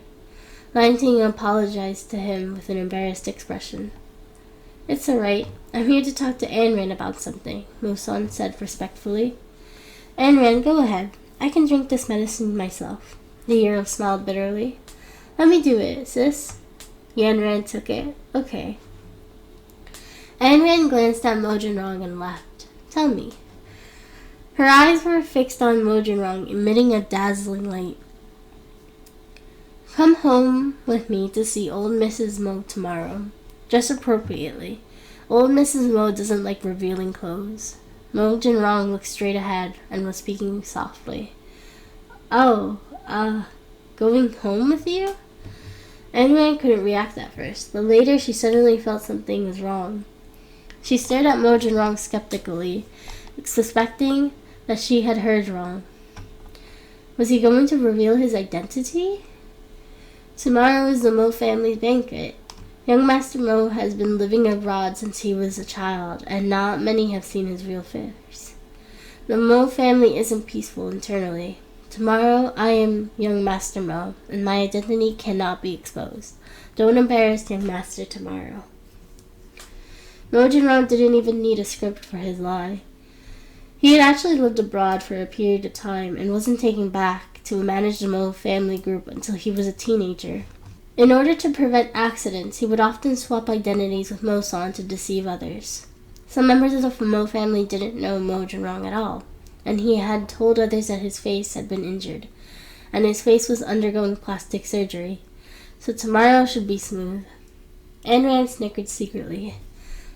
Lan Tingyang apologized to him with an embarrassed expression. It's all right. I'm here to talk to Anran about something, Musan said respectfully. Anran, go ahead. I can drink this medicine myself. The hero smiled bitterly. Let me do it, sis. Yanran took it. Okay. Anran glanced at Mo Jinrong and laughed. Tell me. Her eyes were fixed on Mo Jinrong, emitting a dazzling light. Come home with me to see old Mrs. Mo tomorrow. Dress appropriately. Old Mrs. Mo doesn't like revealing clothes. Mo Jinrong looked straight ahead and was speaking softly. Oh, going home with you? Anran couldn't react at first, but later she suddenly felt something was wrong. She stared at Mo Jinrong skeptically, suspecting that she had heard wrong. Was he going to reveal his identity? Tomorrow is the Mo family's banquet. Young Master Mo has been living abroad since he was a child, and not many have seen his real face. The Mo family isn't peaceful internally. Tomorrow I am young Master Mo, and my identity cannot be exposed. Don't embarrass young Master tomorrow. Mo Jinrong didn't even need a script for his lie. He had actually lived abroad for a period of time and wasn't taken back to manage the Mo family group until he was a teenager. In order to prevent accidents, he would often swap identities with Mo-san to deceive others. Some members of the Mo family didn't know Mo Jinrong at all, and he had told others that his face had been injured, and his face was undergoing plastic surgery, so tomorrow should be smooth. Anran snickered secretly.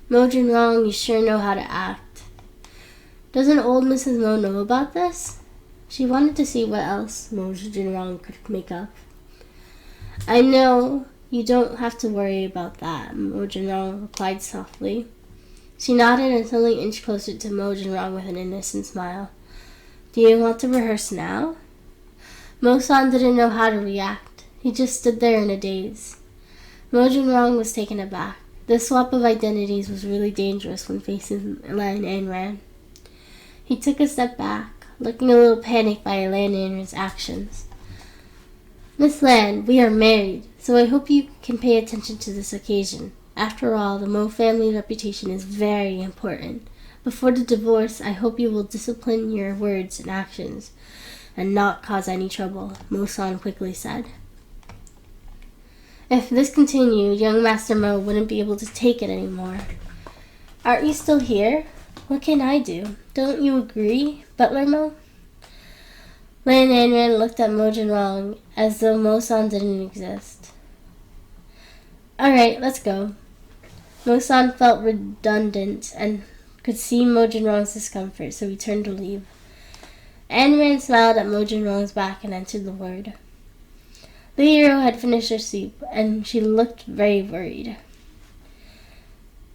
Mo Jinrong, you sure know how to act. Doesn't old Mrs. Mo know about this? She wanted to see what else Mo Jinrong could make up. I know. You don't have to worry about that, Mo Jinrong replied softly. She nodded and suddenly inched closer to Mo Jinrong with an innocent smile. Do you want to rehearse now? Mo-san didn't know how to react. He just stood there in a daze. Mo Jinrong was taken aback. This swap of identities was really dangerous when facing Lan Anran. He took a step back, looking a little panicked by Lan Anran's actions. Miss Lan, we are married, so I hope you can pay attention to this occasion. After all, the Mo family reputation is very important. Before the divorce, I hope you will discipline your words and actions and not cause any trouble, Mo-san quickly said. If this continued, young Master Mo wouldn't be able to take it anymore. Aren't you still here? What can I do? Don't you agree, Butler Mo? Lan Anran looked at Mo Jinrong as though Mo-san didn't exist. Alright, let's go. Mo-san felt redundant and could see Mo Jinrong's discomfort, so he turned to leave. Anran smiled at Mo Jinrong's back and entered the ward. The hero had finished her soup, and she looked very worried.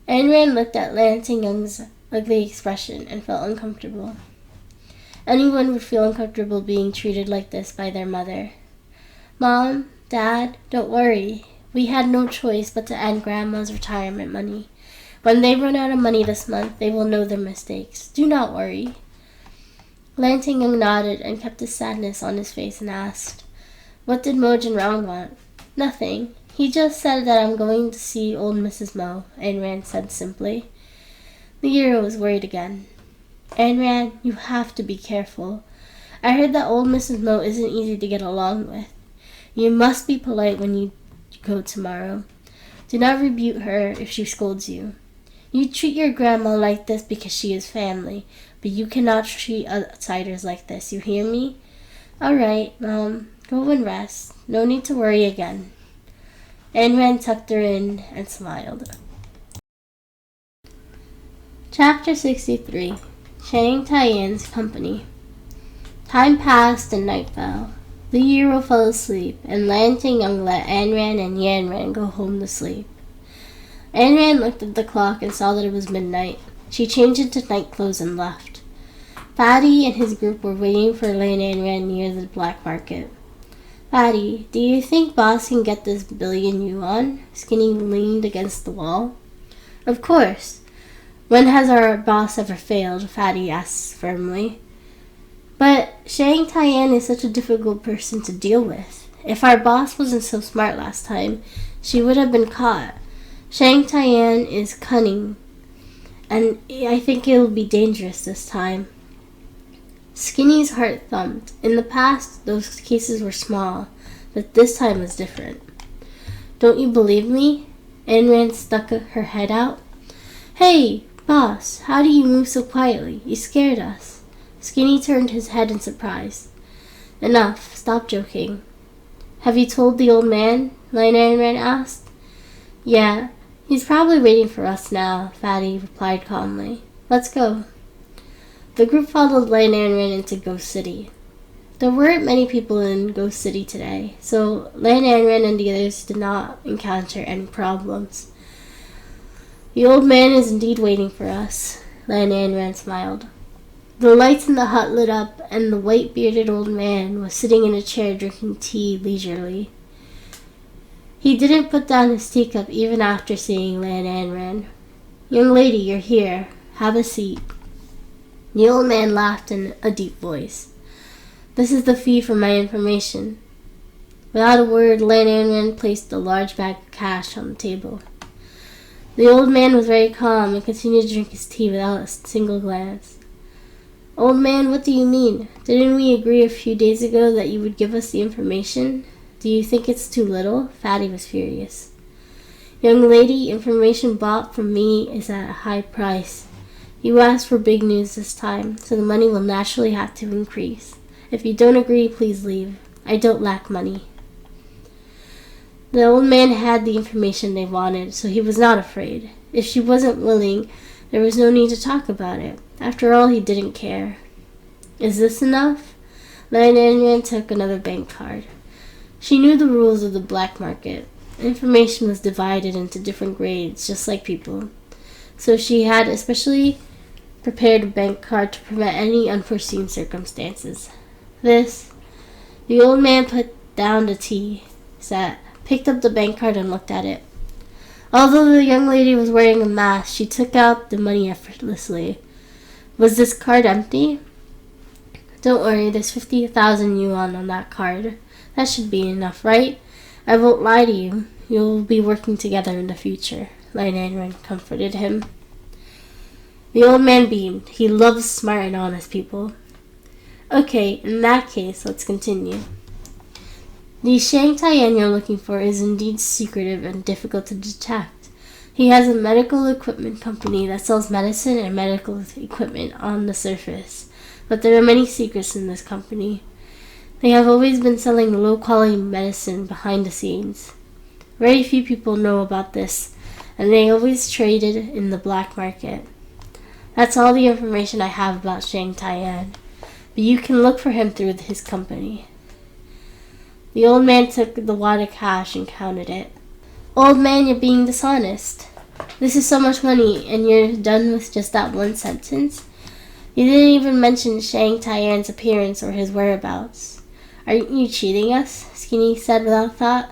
Anran looked at Lan Tingyang's ugly expression and felt uncomfortable. Anyone would feel uncomfortable being treated like this by their mother. Mom, Dad, don't worry. We had no choice but to end Grandma's retirement money. When they run out of money this month, they will know their mistakes. Do not worry. Lan Tingyang nodded and kept his sadness on his face and asked, What did Mo Jinrong want? Nothing. He just said that I'm going to see old Mrs. Mo, Anran said simply. The hero was worried again. Anran, you have to be careful. I heard that old Mrs. Mo isn't easy to get along with. You must be polite when you go tomorrow. Do not rebuke her if she scolds you. You treat your grandma like this because she is family, but you cannot treat outsiders like this, you hear me? All right, go and rest. No need to worry again. Anran tucked her in and smiled. Chapter 63. Chang Taiyan's Company. Time passed and night fell. The hero fell asleep, and Lan Tingyang let Anran and Yanran go home to sleep. Anran looked at the clock and saw that it was midnight. She changed into night clothes and left. Fatty and his group were waiting for Lan Anran near the black market. Fatty, do you think Boss can get this billion yuan? Skinny leaned against the wall. Of course. When has our boss ever failed? Fatty asked firmly. But Shang Tian is such a difficult person to deal with. If our boss wasn't so smart last time, she would have been caught. Shang Tian is cunning, and I think it will be dangerous this time. Skinny's heart thumped. In the past, those cases were small, but this time was different. Don't you believe me? Anran stuck her head out. Hey, boss, how do you move so quietly? You scared us. Skinny turned his head in surprise. Enough, stop joking. Have you told the old man? Lan Anran asked. Yeah, he's probably waiting for us now, Fatty replied calmly. Let's go. The group followed Lan Anran into Ghost City. There weren't many people in Ghost City today, so Lan Anran and the others did not encounter any problems. The old man is indeed waiting for us, Lan Anran smiled. The lights in the hut lit up, and the white-bearded old man was sitting in a chair drinking tea leisurely. He didn't put down his teacup even after seeing Lan Anran. Young lady, you're here. Have a seat. The old man laughed in a deep voice. This is the fee for my information. Without a word, Lan Anran placed a large bag of cash on the table. The old man was very calm and continued to drink his tea without a single glance. Old man, what do you mean? Didn't we agree a few days ago that you would give us the information? Do you think it's too little? Fatty was furious. Young lady, information bought from me is at a high price. You asked for big news this time, so the money will naturally have to increase. If you don't agree, please leave. I don't lack money. The old man had the information they wanted, so he was not afraid. If she wasn't willing, there was no need to talk about it. After all, he didn't care. Is this enough? Lan Anran took another bank card. She knew the rules of the black market. Information was divided into different grades, just like people. So she had especially prepared a bank card to prevent any unforeseen circumstances. The old man put down the tea set, picked up the bank card and looked at it. Although the young lady was wearing a mask, she took out the money effortlessly. Was this card empty? Don't worry, there's 50,000 yuan on that card. That should be enough, right? I won't lie to you. You'll be working together in the future. Lan Anran comforted him. The old man beamed. He loves smart and honest people. Okay, in that case, let's continue. The Shang Tian you're looking for is indeed secretive and difficult to detect. He has a medical equipment company that sells medicine and medical equipment on the surface, but there are many secrets in this company. They have always been selling low-quality medicine behind the scenes. Very few people know about this, and they always traded in the black market. That's all the information I have about Shang Tian, but you can look for him through his company. The old man took the wad of cash and counted it. Old man, you're being dishonest. This is so much money, and you're done with just that one sentence? You didn't even mention Shang Tian's appearance or his whereabouts. Aren't you cheating us? Skinny said without thought.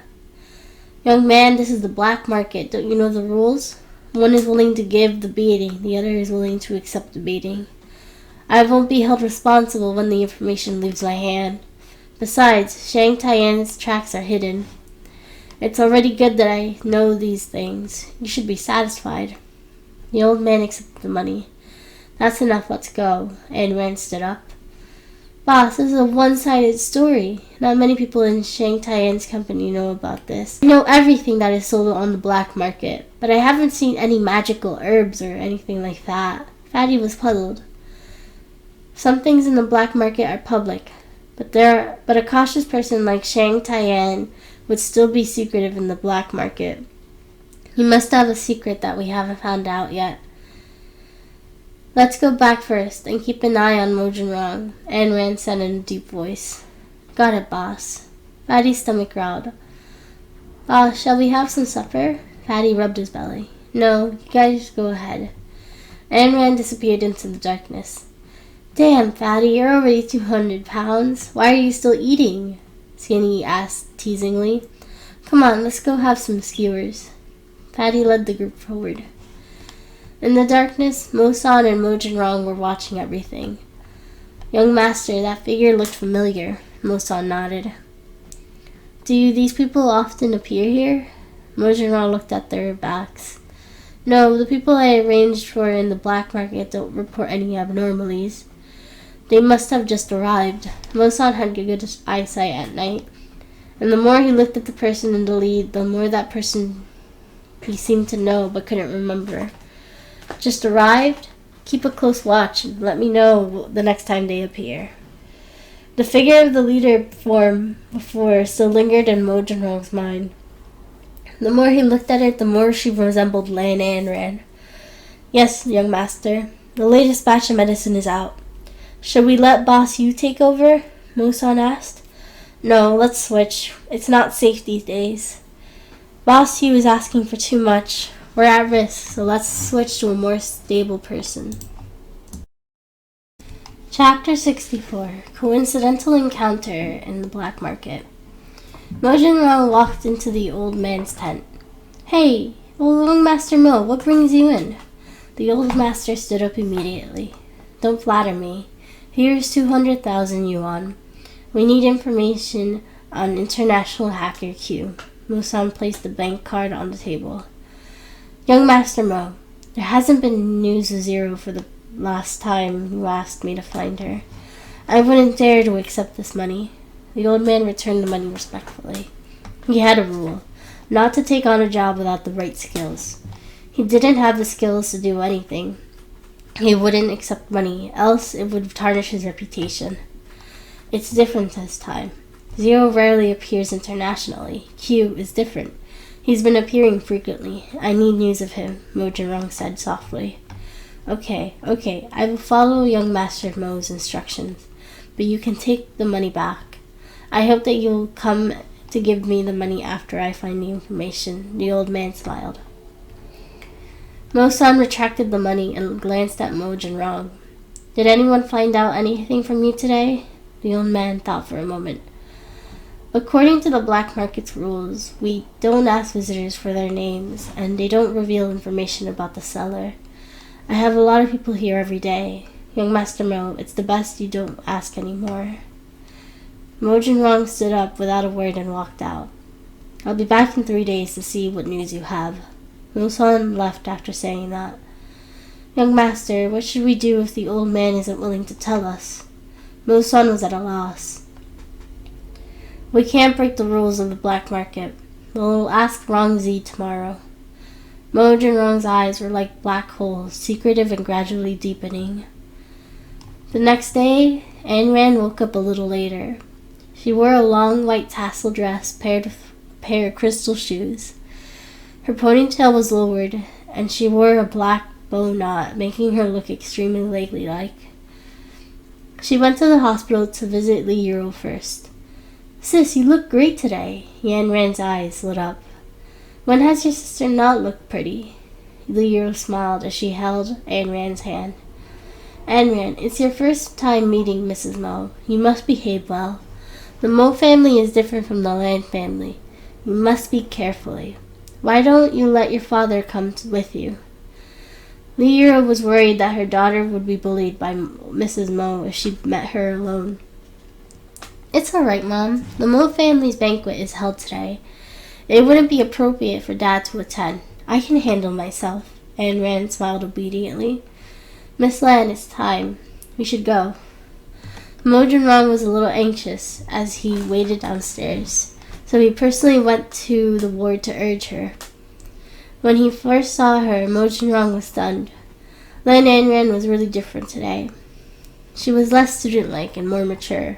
Young man, this is the black market. Don't you know the rules? One is willing to give the beating, the other is willing to accept the beating. I won't be held responsible when the information leaves my hand. Besides, Shang Tian's tracks are hidden. It's already good that I know these things. You should be satisfied. The old man accepted the money. That's enough, let's go. Anran stood up. Boss, this is a one-sided story. Not many people in Shang Tian's company know about this. I know everything that is sold on the black market, but I haven't seen any magical herbs or anything like that. Fatty was puzzled. Some things in the black market are public, but a cautious person like Shang Tian would still be secretive in the black market. He must have a secret that we haven't found out yet. Let's go back first and keep an eye on Mo Junrong, Anran said in a deep voice. Got it, boss. Fatty's stomach growled. Boss, shall we have some supper? Fatty rubbed his belly. No, you guys go ahead. Ayn Rand disappeared into the darkness. Damn, Fatty, you're already 200 pounds. Why are you still eating? Skinny asked teasingly. Come on, let's go have some skewers. Fatty led the group forward. In the darkness, Mosan and Mojin were watching everything. Young master, that figure looked familiar. Mosan nodded. Do these people often appear here? Mojin looked at their backs. No, the people I arranged for in the black market don't report any abnormalities. They must have just arrived. Mosan had good eyesight at night, and the more he looked at the person in the lead, the more that person he seemed to know but couldn't remember. Just arrived? Keep a close watch and let me know the next time they appear. The figure of the leader form before still lingered in Mojin mind. The more he looked at it, the more she resembled Lan Ayn Rand. Yes, young master. The latest batch of medicine is out. Should we let Boss Yu take over? Mosan asked. No, let's switch. It's not safe these days. Boss Yu is asking for too much. We're at risk, so let's switch to a more stable person. Chapter 64. Coincidental Encounter in the Black Market. Mojin walked into the old man's tent. Hey, old Master Mo, what brings you in? The old master stood up immediately. Don't flatter me. Here's 200,000 yuan. We need information on International Hacker Q. Mosan placed the bank card on the table. Young Master Mo, there hasn't been news of Zero for the last time you asked me to find her. I wouldn't dare to accept this money. The old man returned the money respectfully. He had a rule, not to take on a job without the right skills. He didn't have the skills to do anything. He wouldn't accept money, else it would tarnish his reputation. It's different this time. Zero rarely appears internationally. Q is different. He's been appearing frequently. I need news of him, Mojin said softly. Okay, I will follow young Master Mo's instructions, but you can take the money back. I hope that you'll come to give me the money after I find the information. The old man smiled. Mosan retracted the money and glanced at Mojin. Did anyone find out anything from you today? The old man thought for a moment. According to the black market's rules, we don't ask visitors for their names, and they don't reveal information about the seller. I have a lot of people here every day. Young Master Mo, it's the best you don't ask anymore. Mojin stood up without a word and walked out. I'll be back in 3 days to see what news you have. Mosan left after saying that. Young Master, what should we do if the old man isn't willing to tell us? Mosan was at a loss. We can't break the rules of the black market. We'll ask Rongzi tomorrow. Mojin eyes were like black holes, secretive and gradually deepening. The next day, Ayn Rand woke up a little later. She wore a long white tassel dress paired with a pair of crystal shoes. Her ponytail was lowered, and she wore a black bow knot, making her look extremely ladylike. She went to the hospital to visit Li Yuro first. Sis, you look great today. Ayn Rand's eyes lit up. When has your sister not looked pretty? Li Yuro smiled as she held Ayn Rand's hand. Ayn Rand, it's your first time meeting Mrs. Mo. You must behave well. The Mo family is different from the Lan family. You must speak carefully. Why don't you let your father come with you? Li Yuro was worried that her daughter would be bullied by Mrs. Mo if she met her alone. It's all right, Mom. The Mo family's banquet is held today. It wouldn't be appropriate for Dad to attend. I can handle myself. Ayn Rand smiled obediently. Miss Lan, it's time. We should go. Mojin was a little anxious as he waited downstairs, so he personally went to the ward to urge her. When he first saw her, Mojin was stunned. Lan Ayn Rand was really different today. She was less student-like and more mature.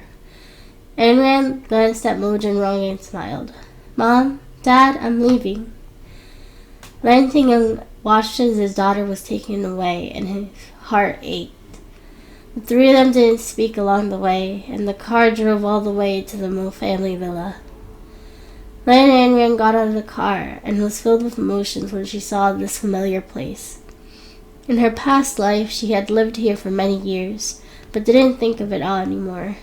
Ayn Rand glanced at Mojin and smiled. Mom, Dad, I'm leaving. Lan Tingyang watched as his daughter was taken away, and his heart ached. The three of them didn't speak along the way, and the car drove all the way to the Mo family villa. Lan Anran got out of the car and was filled with emotions when she saw this familiar place. In her past life, she had lived here for many years, but didn't think of it all anymore.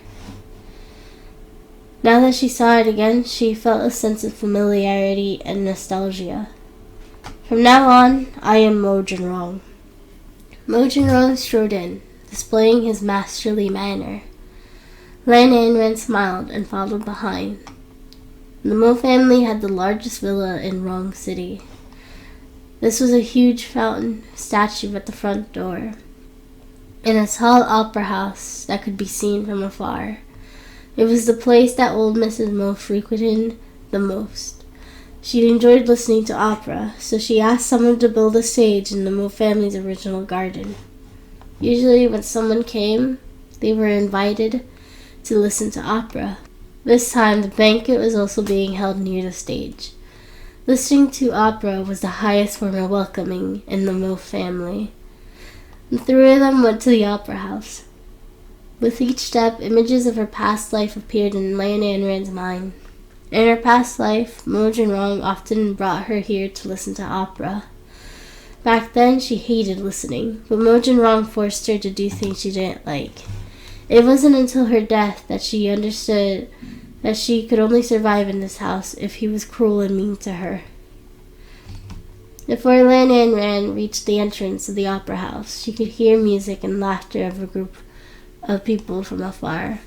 Now that she saw it again, she felt a sense of familiarity and nostalgia. From now on, I am Mo Jinrong. Mo Jinrong strode in, displaying his masterly manner. Lan Anran smiled and followed behind. The Mo family had the largest villa in Rong City. This was a huge fountain statue at the front door, in a tall opera house that could be seen from afar. It was the place that old Mrs. Mo frequented the most. She enjoyed listening to opera, so she asked someone to build a stage in the Mo family's original garden. Usually when someone came, they were invited to listen to opera. This time, the banquet was also being held near the stage. Listening to opera was the highest form of welcoming in the Mo family. The three of them went to the opera house. With each step, images of her past life appeared in Lan Anran's mind. In her past life, Mo Jinrong often brought her here to listen to opera. Back then, she hated listening, but Mo Jinrong forced her to do things she didn't like. It wasn't until her death that she understood that she could only survive in this house if he was cruel and mean to her. Before Lan Anran reached the entrance of the opera house, she could hear music and laughter of a group of people from afar.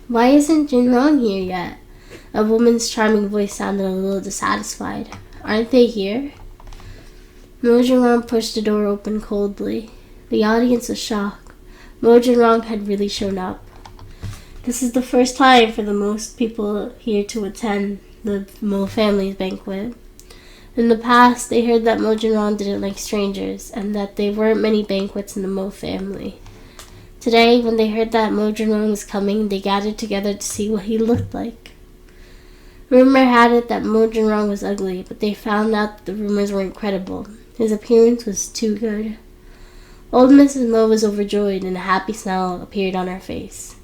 "Why isn't Jinrong here yet?" A woman's charming voice sounded a little dissatisfied. "Aren't they here?" Mo Jinrong pushed the door open coldly. The audience was shocked. Mo Jinrong had really shown up. This is the first time for the most people here to attend the Mo family's banquet. In the past, they heard that Mo Jinrong didn't like strangers and that there weren't many banquets in the Mo family. Today, when they heard that Mo Jinrong was coming, they gathered together to see what he looked like. Rumor had it that Mo Jinrong was ugly, but they found out that the rumors weren't credible. His appearance was too good. Old Mrs. Mo was overjoyed, and a happy smile appeared on her face.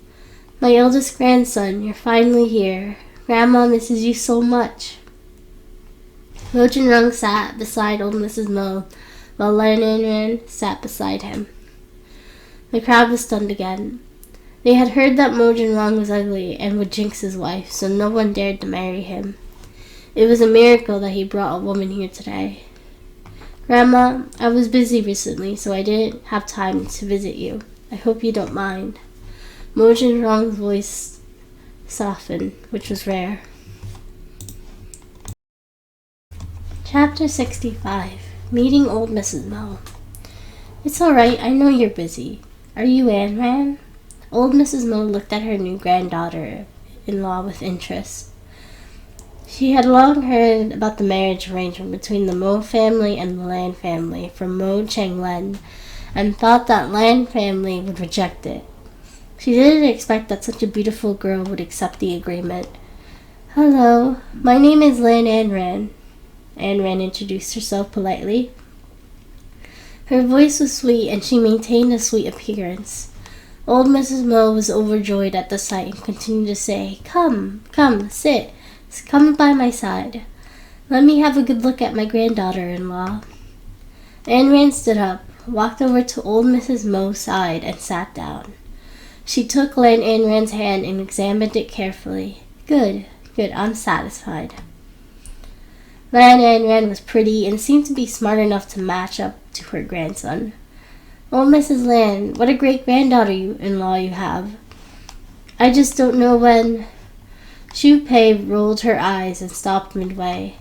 "My eldest grandson, you're finally here. Grandma misses you so much." Mo Jinrong sat beside old Mrs. Mo, while Lan Anran sat beside him. The crowd was stunned again. They had heard that Mo Jinrong was ugly and would jinx his wife, so no one dared to marry him. It was a miracle that he brought a woman here today. "Grandma, I was busy recently, so I didn't have time to visit you. I hope you don't mind." Mo Jinrong's voice softened, which was rare. Chapter 65. Meeting Old Mrs. Mo. "It's all right, I know you're busy. Are you Anran?" Old Mrs. Mo looked at her new granddaughter-in-law with interest. She had long heard about the marriage arrangement between the Mo family and the Lan family from Mo Chenglen, and thought that Lan family would reject it. She didn't expect that such a beautiful girl would accept the agreement. "Hello, my name is Lan Anran." Anran introduced herself politely. Her voice was sweet, and she maintained a sweet appearance. Old Mrs. Mo was overjoyed at the sight and continued to say, Come, sit. Come by my side. Let me have a good look at my granddaughter-in-law." Anran stood up, walked over to old Mrs. Mo's side, and sat down. She took Lan Anran's hand and examined it carefully. Good, I'm satisfied." Lan Anran was pretty and seemed to be smart enough to match up to her grandson. "Oh, Mrs. Lan, what a great granddaughter-in-law you have. I just don't know when—" Xu Pei rolled her eyes and stopped midway.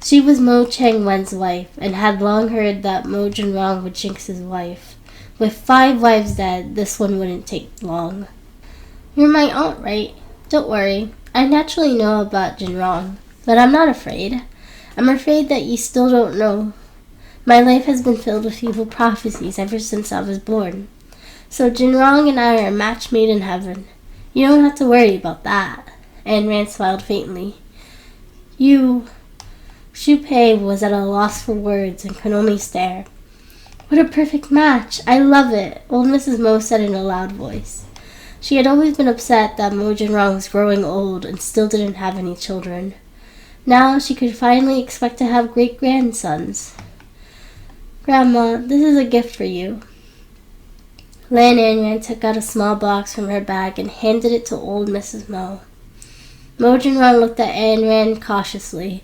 She was Mo Chengwen's wife, and had long heard that Mo Jinrong would jinx his wife. With 5 wives dead, this one wouldn't take long. "You're my aunt, right? Don't worry. I naturally know about Jinrong, but I'm not afraid. I'm afraid that you still don't know. My life has been filled with evil prophecies ever since I was born. So Jinrong and I are a match made in heaven. You don't have to worry about that." Anran smiled faintly. Xu Pei was at a loss for words and could only stare. What a perfect match. I love it, old Mrs. Mo said in a loud voice. She had always been upset that Mo Jinrong was growing old and still didn't have any children. Now she could finally expect to have great-grandsons. Grandma, this is a gift for you. Lan Anran took out a small box from her bag and handed it to old Mrs. Mo. Mo Jinrong looked at Anran cautiously.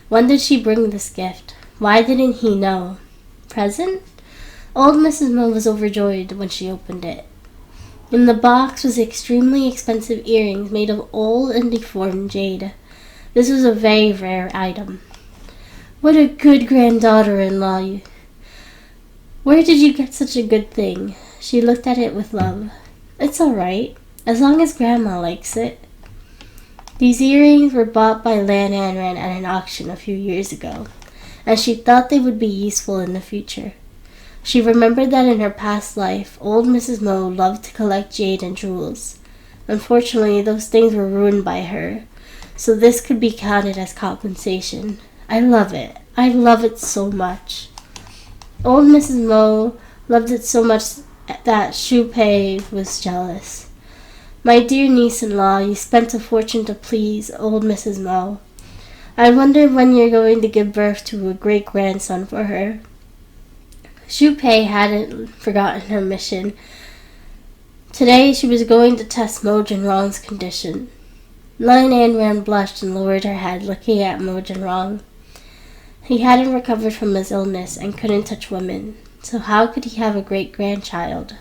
When did she bring this gift? Why didn't he know? Present? Old Mrs. Mo was overjoyed when she opened it. In the box was extremely expensive earrings made of old and deformed jade. This was a very rare item. What a good granddaughter-in-law you. Where did you get such a good thing? She looked at it with love. It's all right, as long as Grandma likes it. These earrings were bought by Lan Anran at an auction a few years ago, and she thought they would be useful in the future. She remembered that in her past life, old Mrs. Mo loved to collect jade and jewels. Unfortunately, those things were ruined by her, so this could be counted as compensation. I love it. I love it so much. Old Mrs. Mo loved it so much that Shu Pei was jealous. My dear niece-in-law, you spent a fortune to please old Mrs. Mo. I wonder when you're going to give birth to a great-grandson for her. Shu Pei hadn't forgotten her mission. Today she was going to test Mo Jinrong's condition. Lan Anran blushed and lowered her head, looking at Mo Jinrong. He hadn't recovered from his illness and couldn't touch women, so how could he have a great-grandchild?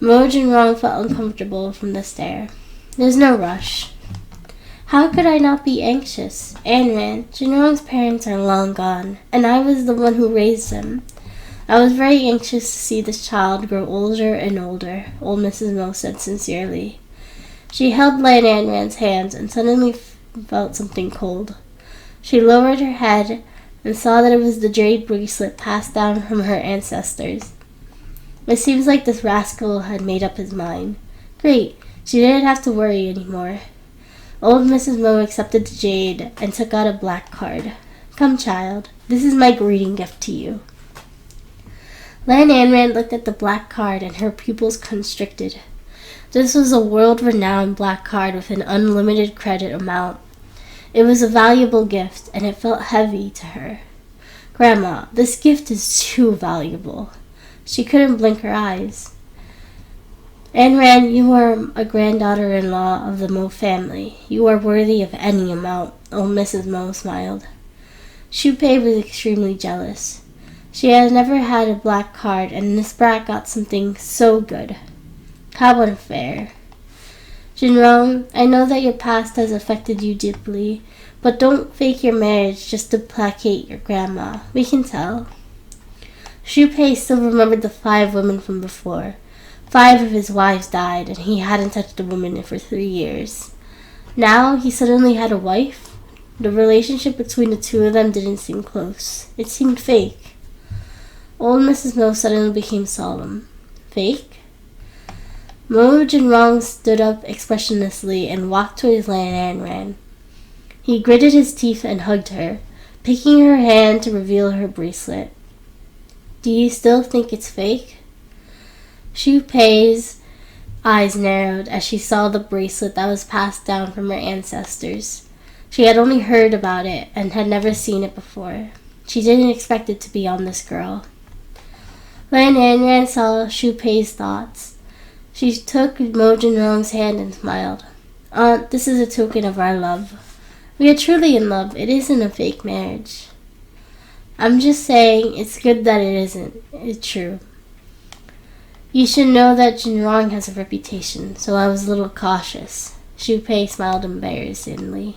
Mo Jinrong felt uncomfortable from the stare. There's no rush. How could I not be anxious? Anran, Jinrong's parents are long gone, and I was the one who raised them. I was very anxious to see this child grow older and older, old Mrs. Mo said sincerely. She held Lan Anran's hands and suddenly felt something cold. She lowered her head and saw that it was the jade bracelet passed down from her ancestors. It seems like this rascal had made up his mind. Great, she didn't have to worry anymore. Old Mrs. Mo accepted the jade and took out a black card. Come, child, this is my greeting gift to you. Lan Anran looked at the black card and her pupils constricted. This was a world-renowned black card with an unlimited credit amount. It was a valuable gift, and it felt heavy to her. Grandma, this gift is too valuable. She couldn't blink her eyes. Anran, you are a granddaughter-in-law of the Mo family. You are worthy of any amount, old Mrs. Mo smiled. Shu Pei was extremely jealous. She had never had a black card, and this brat got something so good. How unfair. Jinrong, I know that your past has affected you deeply, but don't fake your marriage just to placate your grandma. We can tell. Shu Pei still remembered the 5 women from before. 5 of his wives died, and he hadn't touched a woman for 3 years. Now he suddenly had a wife. The relationship between the 2 of them didn't seem close. It seemed fake. Old Mrs. Mo suddenly became solemn. Fake? Mo Jinrong stood up expressionlessly and walked towards Lan Anran. He gritted his teeth and hugged her, picking her hand to reveal her bracelet. Do you still think it's fake? Shu Pei's eyes narrowed as she saw the bracelet that was passed down from her ancestors. She had only heard about it and had never seen it before. She didn't expect it to be on this girl. Lan Anran saw Shu Pei's thoughts. She took Mo Jinrong's hand and smiled. Aunt, this is a token of our love. We are truly in love. It isn't a fake marriage. I'm just saying it's good that it isn't. It's true. You should know that Jinrong has a reputation, so I was a little cautious. Shu Pei smiled embarrassedly.